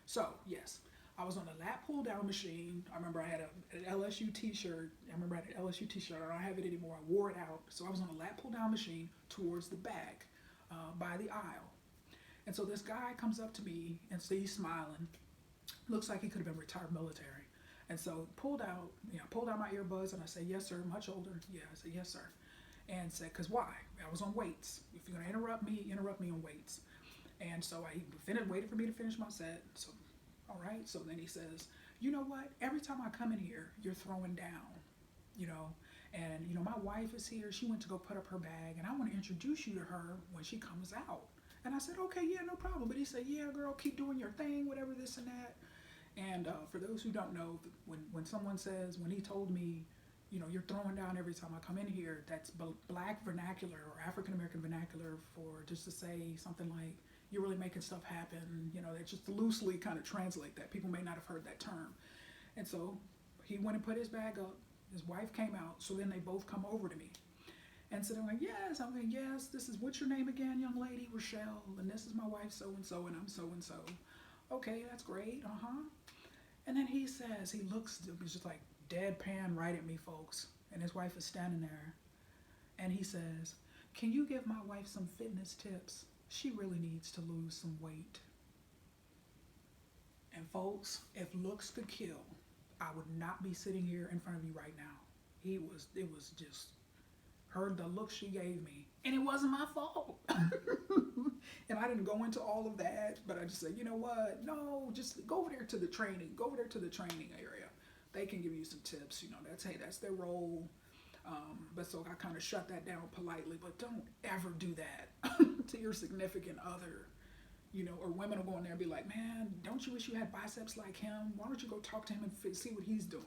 So, yes, I was on a lat pull down machine. I remember I had an LSU t-shirt. I don't have it anymore. I wore it out. So I was on a lat pull down machine towards the back by the aisle. And so this guy comes up to me and he's smiling. Looks like he could have been retired military. And so pulled out my earbuds and I said, yes, sir, much older. Yeah, I said, yes, sir. And said, because why? I was on weights. If you're going to interrupt me on weights. And so I waited for me to finish my set. So, all right. So then he says, you know what? Every time I come in here, you're throwing down, you know. And, you know, my wife is here. She went to go put up her bag. And I want to introduce you to her when she comes out. And I said, okay, yeah, no problem. But he said, yeah, girl, keep doing your thing, whatever, this and that. And for those who don't know, when he told me, you know, you're throwing down every time I come in here, that's black vernacular or African-American vernacular for just to say something like, you're really making stuff happen. You know, that just loosely kind of translate that. People may not have heard that term. And so he went and put his bag up. His wife came out. So then they both come over to me. And so they're like, yes. I'm like, yes, this is, what's your name again, young lady? Rachelle. And this is my wife, so-and-so, and I'm so-and-so. Okay, that's great. And then he says, he's just like deadpan right at me, folks. And his wife is standing there. And he says, can you give my wife some fitness tips? She really needs to lose some weight. And folks, if looks could kill, I would not be sitting here in front of you right now. It was just, heard the look she gave me. And it wasn't my fault. And I didn't go into all of that, but I just said, you know what? No, just go over there to the training. Go over there to the training area. They can give you some tips. You know, that's their role. But so I kind of shut that down politely. But don't ever do that to your significant other. You know, or women will go in there and be like, man, don't you wish you had biceps like him? Why don't you go talk to him and see what he's doing?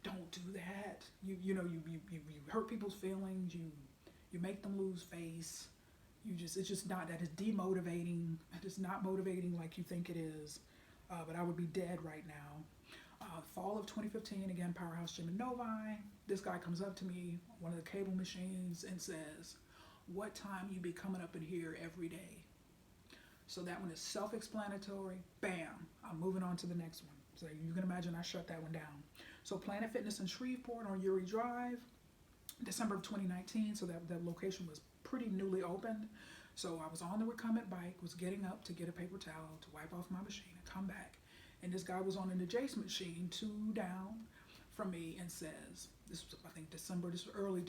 Don't do that. You hurt people's feelings. You make them lose face. It's just not, that is demotivating. It is not motivating like you think it is. But I would be dead right now. Fall of 2015, again, Powerhouse Gym in Novi. This guy comes up to me, one of the cable machines, and says, what time you be coming up in here every day? So that one is self-explanatory. Bam, I'm moving on to the next one. So you can imagine I shut that one down. So Planet Fitness in Shreveport on Uri Drive, December of 2019. So that location was pretty newly opened. So I was on the recumbent bike, was getting up to get a paper towel to wipe off my machine and come back. And this guy was on an adjacent machine, 2 down from me, and says, this was, I think, early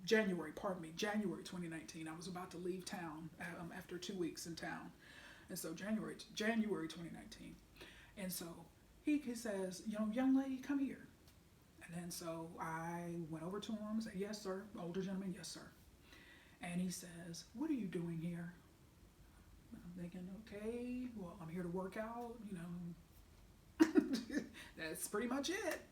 January, January 2019. I was about to leave town after 2 weeks in town. And so January 2019. And so he says, you know, young lady, come here. And then so I went over to him and said, yes, sir. Older gentleman, yes, sir. And he says, what are you doing here? I'm thinking, okay, well, I'm here to work out, you know. That's pretty much it.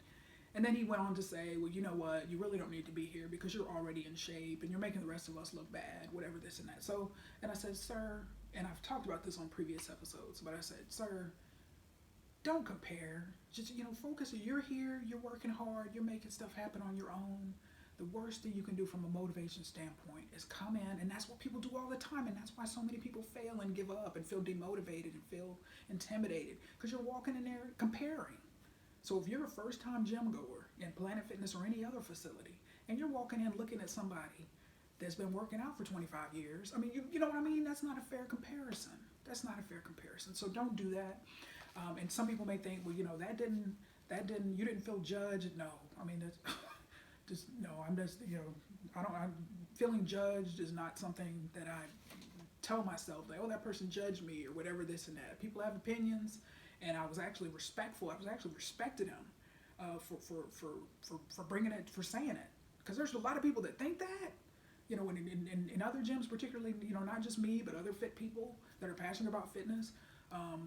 And then he went on to say, well, you know what, you really don't need to be here because you're already in shape and you're making the rest of us look bad, whatever, this and that. So, and I said, sir, and I've talked about this on previous episodes, but I said, sir, don't compare. Just, you know, focus. You're here, you're working hard, you're making stuff happen on your own. The worst thing you can do from a motivation standpoint is come in, and that's what people do all the time, and that's why so many people fail and give up and feel demotivated and feel intimidated, because you're walking in there comparing. So if you're a first-time gym goer in Planet Fitness or any other facility, and you're walking in looking at somebody that's been working out for 25 years, I mean, you know what I mean? That's not a fair comparison. That's not a fair comparison. So don't do that. And some people may think, well, you know, that didn't, you didn't feel judged. No, I mean, just no, I'm just, I'm feeling judged is not something that I tell myself like, oh, that person judged me or whatever, this and that. People have opinions, and I was actually respectful. I was actually respected him for bringing it, for saying it, because there's a lot of people that think that. In other gyms, particularly, not just me, but other fit people that are passionate about fitness,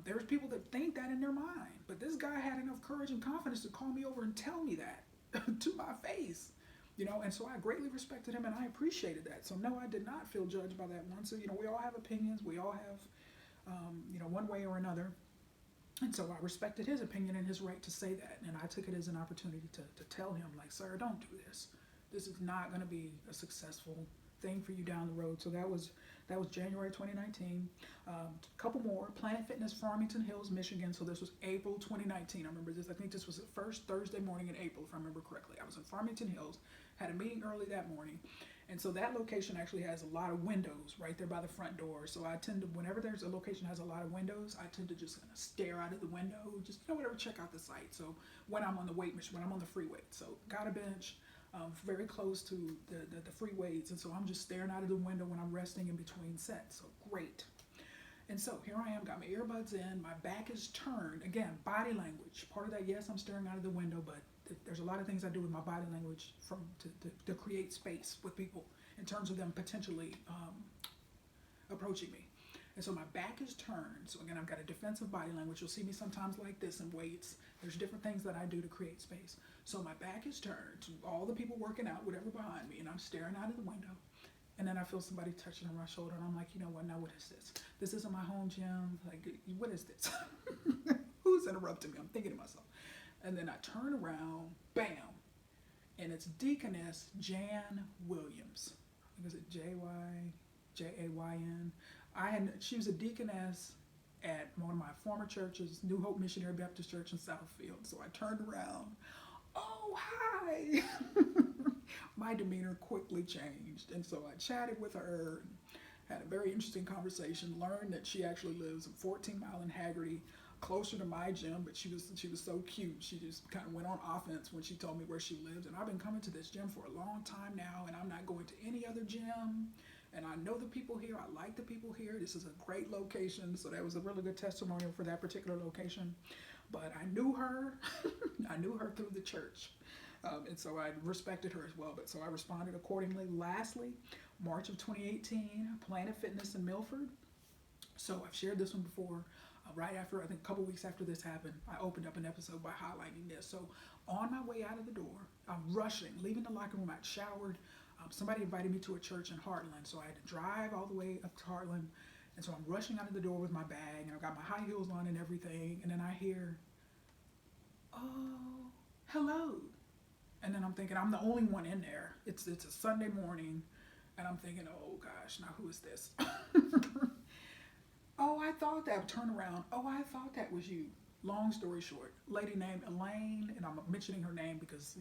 there's people that think that in their mind. But this guy had enough courage and confidence to call me over and tell me that to my face. And so I greatly respected him and I appreciated that. So no, I did not feel judged by that one. So, we all have opinions. We all have, one way or another. And so I respected his opinion and his right to say that. And I took it as an opportunity to tell him, like, sir, don't do this. This is not going to be a successful thing for you down the road. So that was January 2019. A couple more. Planet Fitness, Farmington Hills, Michigan. So this was April 2019. I remember this. I think this was the first Thursday morning in April, if I remember correctly. I was in Farmington Hills, had a meeting early that morning. And so that location actually has a lot of windows right there by the front door. So I tend to, whenever there's a location that has a lot of windows, I tend to just kind of stare out of the window, just, whatever, check out the site. So when I'm on the weight machine, when I'm on the free weight. So got a bench, very close to the free weights. And so I'm just staring out of the window when I'm resting in between sets. So great. And so here I am, got my earbuds in, my back is turned. Again, body language. Part of that, yes, I'm staring out of the window, but there's a lot of things I do with my body language to create space with people in terms of them potentially approaching me. And so my back is turned. So again, I've got a defensive body language. You'll see me sometimes like this in weights. There's different things that I do to create space. So my back is turned to all the people working out, whatever behind me, and I'm staring out of the window. And then I feel somebody touching on my shoulder, and I'm like, what, now what is this? This isn't my home gym. Like, what is this? Who's interrupting me? I'm thinking to myself. And then I turn around, bam, and it's Deaconess Jan Williams. I think, is it Jayn? She was a deaconess at one of my former churches, New Hope Missionary Baptist Church in Southfield. So I turned around, oh, hi. My demeanor quickly changed. And so I chatted with her, had a very interesting conversation, learned that she actually lives a 14-mile in Haggerty, closer to my gym, but she was so cute. She just kind of went on offense when she told me where she lived. And I've been coming to this gym for a long time now, and I'm not going to any other gym. And I know the people here. I like the people here. This is a great location. So that was a really good testimonial for that particular location. But I knew her. I knew her through the church. And so I respected her as well. But so I responded accordingly. Lastly, March of 2018, Planet Fitness in Milford. So I've shared this one before. Right after, I think a couple weeks after this happened, I opened up an episode by highlighting this. So on my way out of the door, I'm rushing, leaving the locker room. I'd showered. Somebody invited me to a church in Heartland, so I had to drive all the way up to Heartland. And so I'm rushing out of the door with my bag, and I've got my high heels on and everything. And then I hear, oh, hello. And then I'm thinking, I'm the only one in there. It's a Sunday morning, and I'm thinking, oh gosh, now who is this? Oh, I thought that. Turn around. Oh, I thought that was you. Long story short, lady named Elaine, and I'm mentioning her name because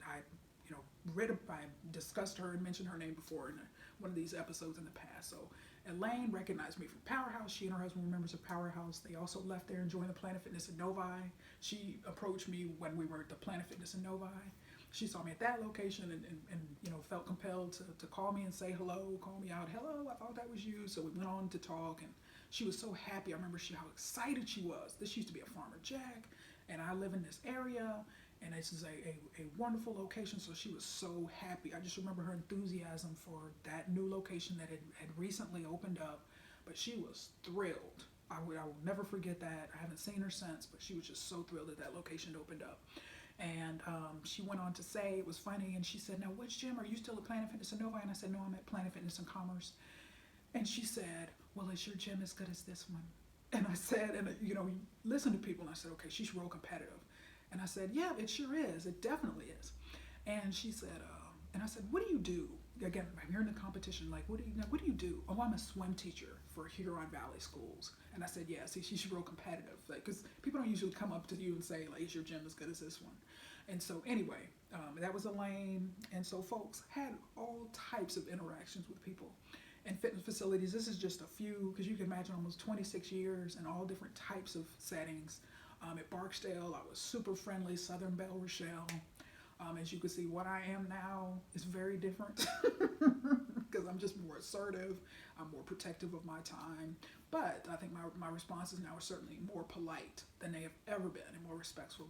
I discussed her and mentioned her name before in one of these episodes in the past. So Elaine recognized me from Powerhouse. She and her husband were members of Powerhouse. They also left there and joined the Planet Fitness in Novi. She approached me when we were at the Planet Fitness in Novi. She saw me at that location and felt compelled to call me and say hello, call me out. Hello, I thought that was you. So we went on to talk, and she was so happy. I remember how excited she was. This used to be a Farmer Jack, and I live in this area, and this is a wonderful location. So she was so happy. I just remember her enthusiasm for that new location that had recently opened up, but she was thrilled. I will never forget that. I haven't seen her since, but she was just so thrilled that that location opened up. And she went on to say, it was funny, and she said, now which gym? Are you still at Planet Fitness in Novi? And I said, no, I'm at Planet Fitness in Commerce. And she said, well, is your gym as good as this one? And I said, and listen to people, and I said, okay, she's real competitive. And I said, yeah, it sure is. It definitely is. And she said, and I said, what do you do? Again, I'm here in the competition, like, what do you do? Oh, I'm a swim teacher for Huron Valley Schools. And I said, yeah, see, she's real competitive. Because people don't usually come up to you and say, like, is your gym as good as this one? And so anyway, that was Elaine. And so folks had all types of interactions with people. And fitness facilities, this is just a few, because you can imagine almost 26 years in all different types of settings. At Barksdale, I was super friendly, Southern Belle Rachelle. As you can see, what I am now is very different because I'm just more assertive. I'm more protective of my time. But I think my responses now are certainly more polite than they have ever been, and more respectful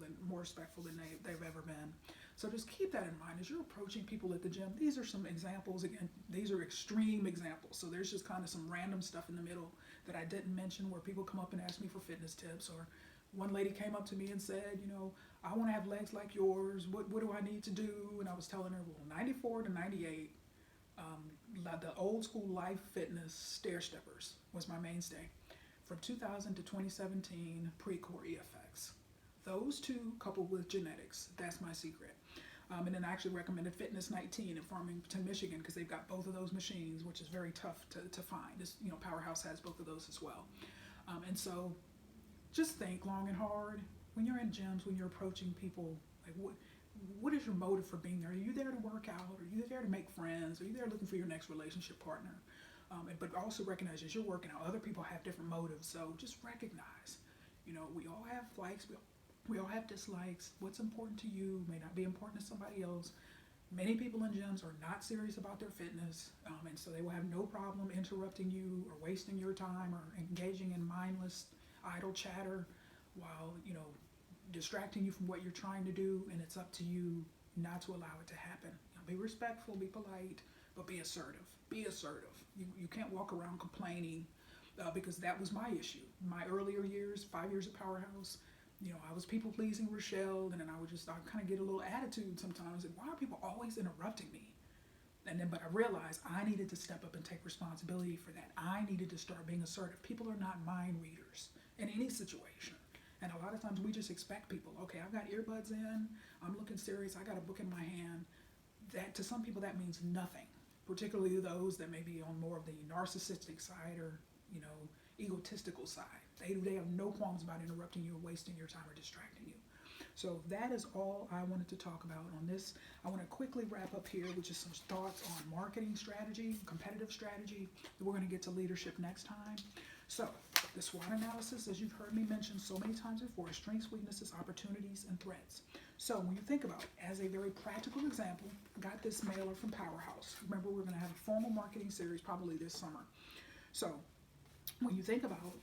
than they've ever been. So just keep that in mind as you're approaching people at the gym. These are some examples. Again, these are extreme examples. So there's just kind of some random stuff in the middle that I didn't mention where people come up and ask me for fitness tips, or one lady came up to me and said, I want to have legs like yours. What do I need to do? And I was telling her, well, 94 to 98, the old school Life Fitness stair steppers was my mainstay. From 2000 to 2017, pre-core EFX. Those two coupled with genetics, that's my secret. And then I actually recommended Fitness 19 in Farmington, Michigan, because they've got both of those machines, which is very tough to find. Powerhouse has both of those as well. And so just think long and hard when you're in gyms, when you're approaching people, like what is your motive for being there? Are you there to work out? Are you there to make friends? Are you there looking for your next relationship partner? But also recognize as you're working out, other people have different motives. So just recognize, we all have likes, we all have dislikes. What's important to you may not be important to somebody else. Many people in gyms are not serious about their fitness, and so they will have no problem interrupting you or wasting your time or engaging in mindless, idle chatter while, distracting you from what you're trying to do, and it's up to you not to allow it to happen. Be respectful, be polite, but be assertive. Be assertive. You can't walk around complaining because that was my issue. My earlier years, 5 years at Powerhouse, I was people-pleasing Rachelle, and then I kind of get a little attitude sometimes, and why are people always interrupting me? But I realized I needed to step up and take responsibility for that. I needed to start being assertive. People are not mind readers in any situation. And a lot of times we just expect people, okay, I've got earbuds in, I'm looking serious, I got a book in my hand. That to some people that means nothing, particularly those that may be on more of the narcissistic side or, egotistical side. They have no qualms about interrupting you or wasting your time or distracting you. So that is all I wanted to talk about on this. I want to quickly wrap up here with just some thoughts on marketing strategy, competitive strategy. We're going to get to leadership next time. So the SWOT analysis, as you've heard me mention so many times before, is strengths, weaknesses, opportunities, and threats. So when you think about it, as a very practical example, I got this mailer from Powerhouse. Remember, we're going to have a formal marketing series probably this summer. So when you think about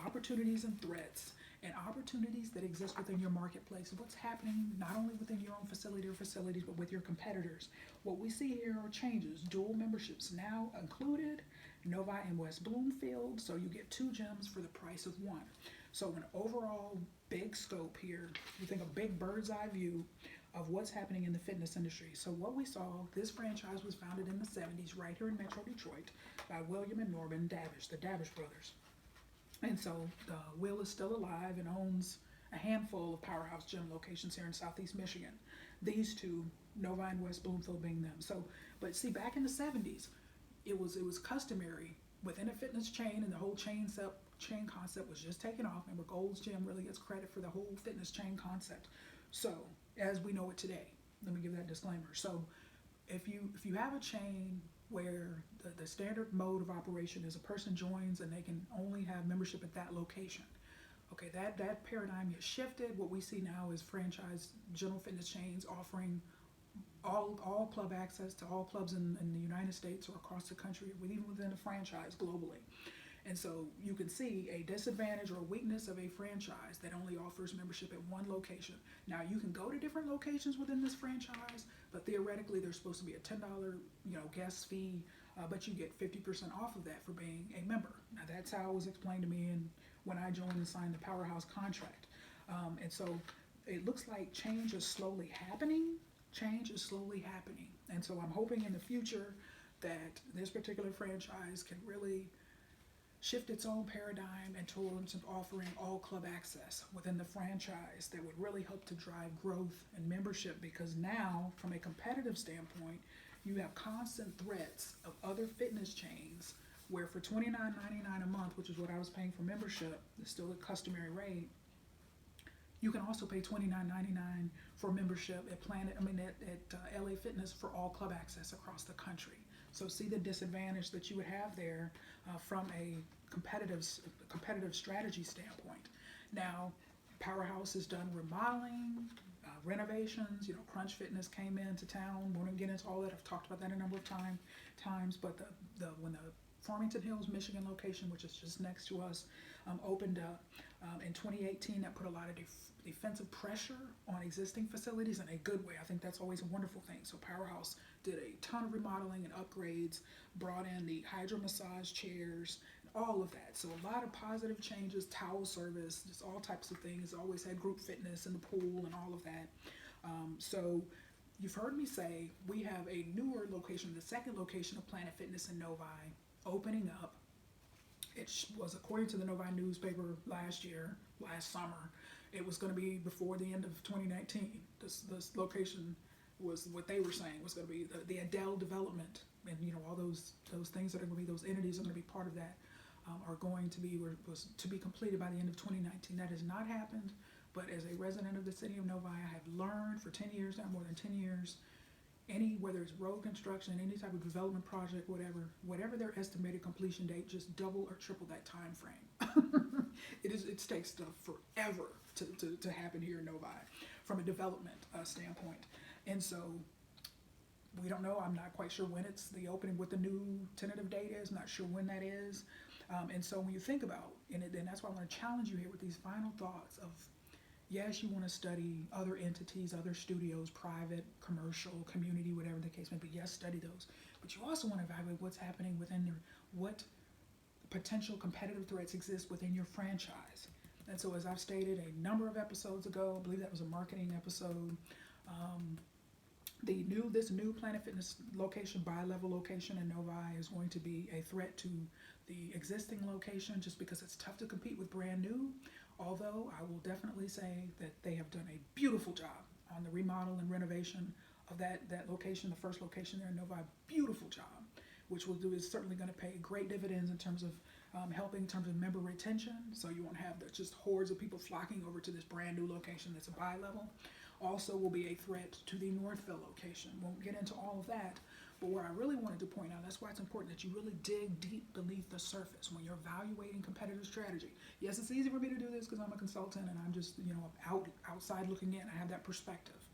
opportunities and threats, and opportunities that exist within your marketplace, what's happening not only within your own facility or facilities, but with your competitors. What we see here are changes. Dual memberships now included, Novi and West Bloomfield, so you get 2 gyms for the price of 1. So an overall big scope here, you think a big bird's eye view of what's happening in the fitness industry. So what we saw, this franchise was founded in the 70s right here in Metro Detroit by William and Norman Davish, the Davish brothers. And so Will is still alive and owns a handful of Powerhouse gym locations here in Southeast Michigan. These 2, Novi and West Bloomfield being them. So, but see, back in the 70s, it was customary within a fitness chain, and the whole chain concept was just taking off. And Gold's Gym really gets credit for the whole fitness chain concept. So, as we know it today, let me give that disclaimer. So, if you have a chain where the standard mode of operation is a person joins and they can only have membership at that location. Okay, that paradigm has shifted. What we see now is franchise general fitness chains offering all club access to all clubs in the United States or across the country, even within a franchise globally. And so you can see a disadvantage or a weakness of a franchise that only offers membership at one location. Now you can go to different locations within this franchise, but theoretically there's supposed to be a $10 guest fee, but you get 50% off of that for being a member. Now that's how it was explained to me when I joined and signed the Powerhouse contract. And so it looks like change is slowly happening. And so I'm hoping in the future that this particular franchise can really shift its own paradigm in terms of offering all club access within the franchise that would really help to drive growth and membership, because now from a competitive standpoint you have constant threats of other fitness chains where for $29.99 a month, which is what I was paying for membership, it's still a customary rate, you can also pay $29.99 for membership at LA Fitness for all club access across the country. So see the disadvantage that you would have there from a competitive strategy standpoint. Now, Powerhouse has done remodeling, renovations. Crunch Fitness came into town. Won't get into all that. I've talked about that a number of times. But when the Farmington Hills, Michigan location, which is just next to us, opened up in 2018, that put a lot of defensive pressure on existing facilities in a good way. I think that's always a wonderful thing. So Powerhouse did a ton of remodeling and upgrades, brought in the hydro massage chairs, all of that. So a lot of positive changes, towel service, just all types of things. Always had group fitness in the pool and all of that. So you've heard me say we have a newer location, the second location of Planet Fitness in Novi, opening up. It was, according to the Novi newspaper last summer, it was going to be before the end of 2019. This location was what they were saying was going to be the Adele development, and all those things that are going to be, those entities are going to be part of that, are going to be was to be completed by the end of 2019. That has not happened, but as a resident of the city of Novi, I have learned for 10 years now, more than 10 years, whether it's road construction, any type of development project, whatever their estimated completion date, just double or triple that time frame. It takes forever to happen here in Novi from a development standpoint. And so we don't know. I'm not quite sure when it's the opening, what the new tentative date is. Not sure when that is. And so when you think about, and that's why I want to challenge you here with these final thoughts of, yes, you want to study other entities, other studios, private, commercial, community, whatever the case may be. Yes, study those. But you also want to evaluate what's happening what potential competitive threats exist within your franchise. And so, as I've stated a number of episodes ago, I believe that was a marketing episode, this new Planet Fitness location, bi-level location in Novi, is going to be a threat to the existing location, just because it's tough to compete with brand new. Although I will definitely say that they have done a beautiful job on the remodel and renovation of that location, the first location there in Novi. Beautiful job, which is certainly going to pay great dividends in terms of helping in terms of member retention. So you won't have just hordes of people flocking over to this brand new location that's a bi-level. Also will be a threat to the Northville location. Won't get into all of that, but what I really wanted to point out, that's why it's important that you really dig deep beneath the surface when you're evaluating competitive strategy. Yes, it's easy for me to do this because I'm a consultant and I'm just outside looking in. I have that perspective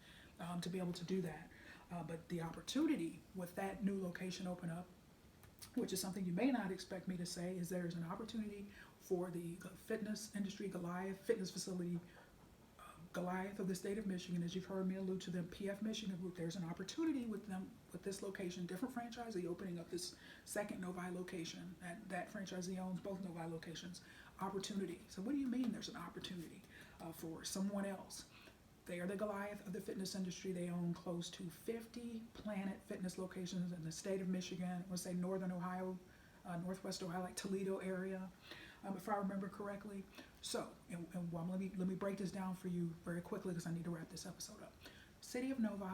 to be able to do that. But the opportunity with that new location open up, which is something you may not expect me to say, is there's an opportunity for the fitness industry, Goliath fitness facility, Goliath of the state of Michigan, as you've heard me allude to the PF Michigan group. There's an opportunity with them, with this location, different franchisee opening up this second Novi location. That franchisee owns both Novi locations. Opportunity. So what do you mean there's an opportunity for someone else? They are the Goliath of the fitness industry. They own close to 50 Planet Fitness locations in the state of Michigan. I would say northern Ohio, northwest Ohio, like Toledo area, if I remember correctly. So, let me break this down for you very quickly because I need to wrap this episode up. City of Novi,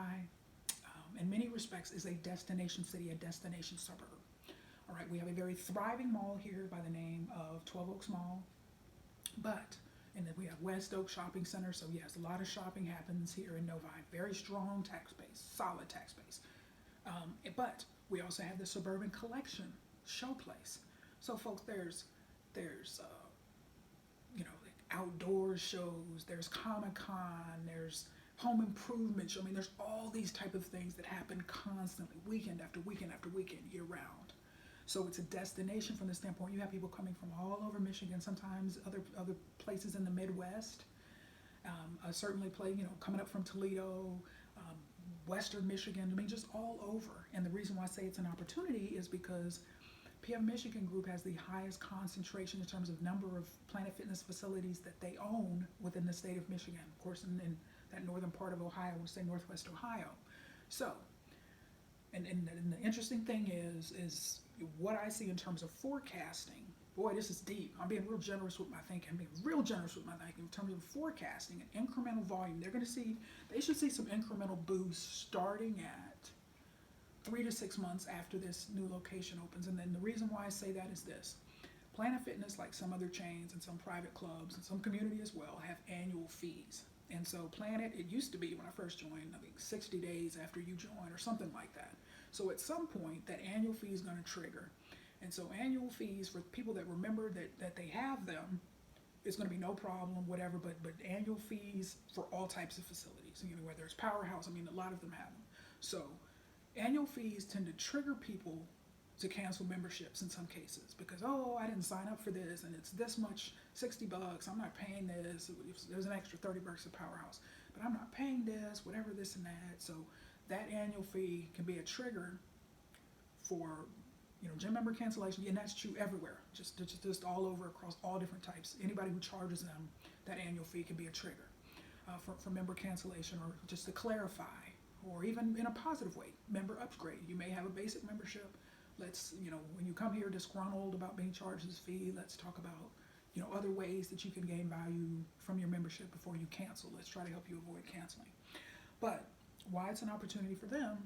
in many respects, is a destination city, a destination suburb. All right, we have a very thriving mall here by the name of 12 Oaks Mall, and then we have West Oak Shopping Center. So yes, a lot of shopping happens here in Novi. Very strong tax base, solid tax base. But we also have the Suburban Collection showplace. So folks, there's outdoor shows, there's Comic-Con, there's home improvement show. I mean, there's all these type of things that happen constantly, weekend after weekend after weekend, year round. So it's a destination from the standpoint. You have people coming from all over Michigan, sometimes other places in the Midwest. Certainly coming up from Toledo, Western Michigan. I mean, just all over. And the reason why I say it's an opportunity is because PF Michigan Group has the highest concentration in terms of number of Planet Fitness facilities that they own within the state of Michigan. Of course, in that northern part of Ohio, we'll say northwest Ohio. So, and the interesting thing is what I see in terms of forecasting. Boy, this is deep. I'm being real generous with my thinking. In terms of forecasting and incremental volume. They should see some incremental boosts starting at 3 to 6 months after this new location opens. And then the reason why I say that is this. Planet Fitness, like some other chains and some private clubs and some community as well, have annual fees. And so Planet, it used to be when I first joined, I think 60 days after you join or something like that. So at some point, that annual fee is going to trigger. And so annual fees, for people that remember that they have them, it's going to be no problem, whatever. But annual fees for all types of facilities, whether it's Powerhouse, a lot of them have them. So annual fees tend to trigger people to cancel memberships in some cases because, oh, I didn't sign up for this and it's this much, $60, I'm not paying this. There's an extra $30 at Powerhouse, but I'm not paying this, whatever, this and that. So that annual fee can be a trigger for gym member cancellation, and that's true everywhere, just all over, across all different types. Anybody who charges them that annual fee can be a trigger for member cancellation, or just to clarify, or even in a positive way, member upgrade. You may have a basic membership. Let's, when you come here disgruntled about being charged this fee, let's talk about, other ways that you can gain value from your membership before you cancel. Let's try to help you avoid canceling. But why it's an opportunity for them,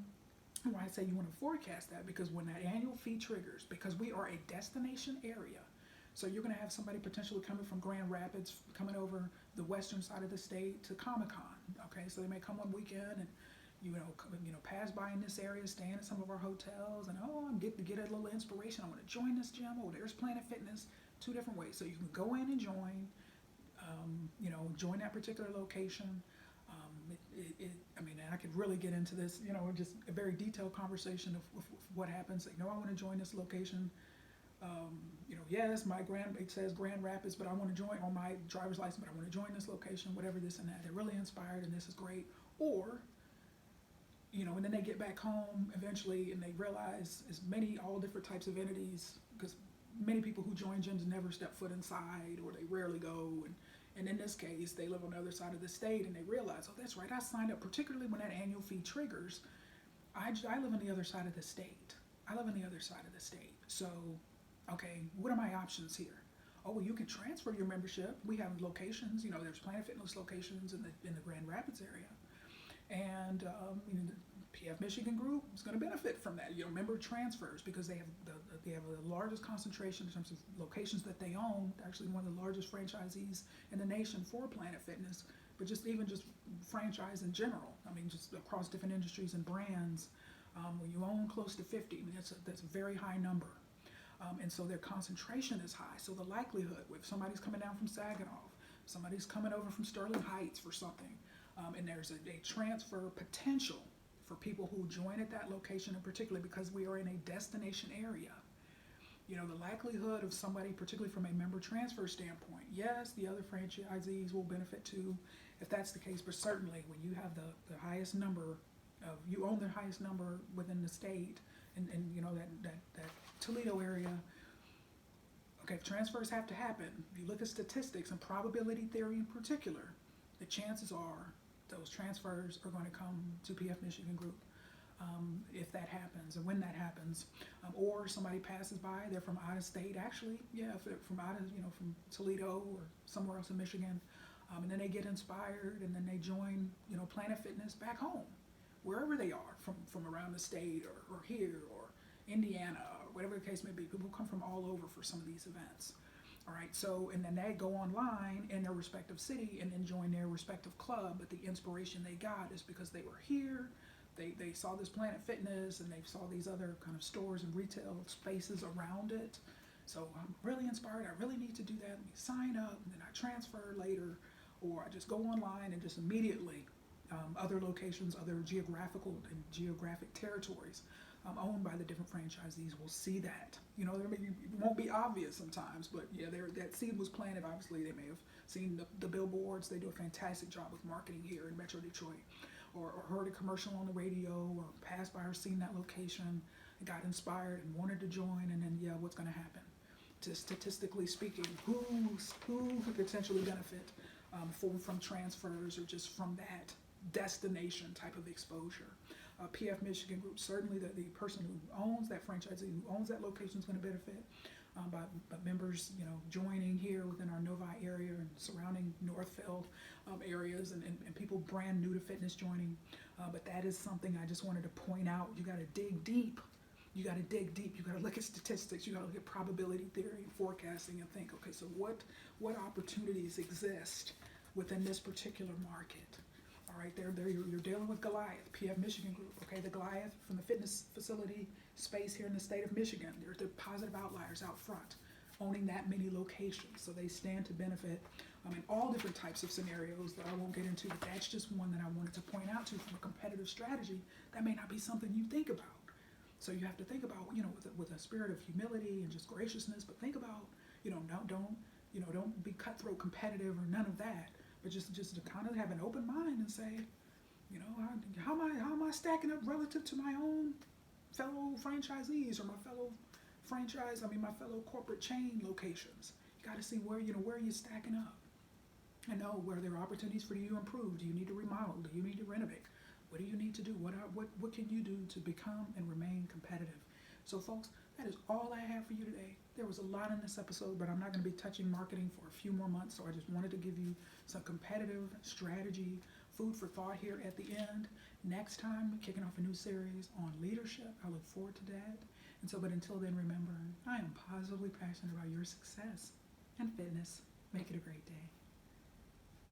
why I say you want to forecast that, because when that annual fee triggers, because we are a destination area, so you're going to have somebody potentially coming from Grand Rapids, coming over the western side of the state to Comic-Con, okay? So they may come one weekend and, pass by in this area, staying at some of our hotels, and, oh, I'm getting to get a little inspiration. I want to join this gym. Oh, there's Planet Fitness. Two different ways. So you can go in and join, join that particular location. I could really get into this, just a very detailed conversation of what happens. I want to join this location. Yes, it says Grand Rapids, but I want to join on my driver's license, but I want to join this location, whatever, this and that. They're really inspired and this is great. Or, and then they get back home eventually and they realize all different types of entities, because many people who join gyms never step foot inside, or they rarely go. And in this case, they live on the other side of the state and they realize, oh, that's right, I signed up, particularly when that annual fee triggers. I live on the other side of the state. So, okay, what are my options here? Oh, well, you can transfer your membership. We have locations, there's Planet Fitness locations in the Grand Rapids area. And the PF Michigan group is going to benefit from that. Member transfers, because they have the largest concentration in terms of locations that they own. Actually, one of the largest franchisees in the nation for Planet Fitness, but just franchise in general. Just across different industries and brands. When you own close to 50, that's a very high number. And so their concentration is high. So the likelihood, if somebody's coming down from Saginaw, somebody's coming over from Sterling Heights for something, and there's a transfer potential for people who join at that location, in particular because we are in a destination area. The likelihood of somebody, particularly from a member transfer standpoint, yes, the other franchisees will benefit too, if that's the case, but certainly when you have the highest number you own the highest number within the state, and that Toledo area, okay, if transfers have to happen, if you look at statistics and probability theory in particular, the chances are those transfers are going to come to PF Michigan Group if that happens, and when that happens, or somebody passes by, they're from out of state, actually, yeah, if they're from out of, from Toledo or somewhere else in Michigan, and then they get inspired, and then they join, Planet Fitness back home, wherever they are, from around the state, or here, or Indiana, or whatever the case may be. People come from all over for some of these events. All right, so, and then they go online in their respective city and then join their respective club, but the inspiration they got is because they were here, they saw this Planet Fitness, and they saw these other kind of stores and retail spaces around it. So I'm really inspired, I really need to do that, let me sign up, and then I transfer later, or I just go online and just immediately, other locations, other geographic territories owned by the different franchisees will see that. It won't be obvious sometimes, but yeah, that seed was planted. Obviously, they may have seen the billboards. They do a fantastic job of marketing here in Metro Detroit, or heard a commercial on the radio, or passed by or seen that location, and got inspired and wanted to join, and then, yeah, what's going to happen? Statistically speaking, who could potentially benefit from transfers, or just from that destination type of exposure? PF Michigan Group, certainly the person who owns that franchisee, who owns that location, is going to benefit by members, joining here within our Novi area and surrounding Northfield areas, and people brand new to fitness joining. But that is something I just wanted to point out. You got to dig deep. You got to look at statistics. You got to look at probability theory and forecasting, and think, okay, so what opportunities exist within this particular market? All right, you're dealing with Goliath, PF Michigan Group. Okay, the Goliath from the fitness facility space here in the state of Michigan. They're positive outliers out front. owning that many locations. So they stand to benefit in all different types of scenarios that I won't get into, but that's just one that I wanted to point out to from a competitive strategy. That may not be something you think about. So you have to think about, with a spirit of humility and just graciousness, but think about, don't be cutthroat competitive or none of that, but just to kind of have an open mind and say, how am I stacking up relative to my own fellow franchisees or my fellow corporate chain locations. You got to see where you're stacking up. And know where there are opportunities for you to improve. Do you need to remodel? Do you need to renovate? What do you need to do? What can you do to become and remain competitive? So folks, that is all I have for you today. There was a lot in this episode, but I'm not going to be touching marketing for a few more months, so I just wanted to give you some competitive strategy, food for thought here at the end. Next time, kicking off a new series on leadership. I look forward to that. But until then, remember, I am positively passionate about your success and fitness. Make it a great day.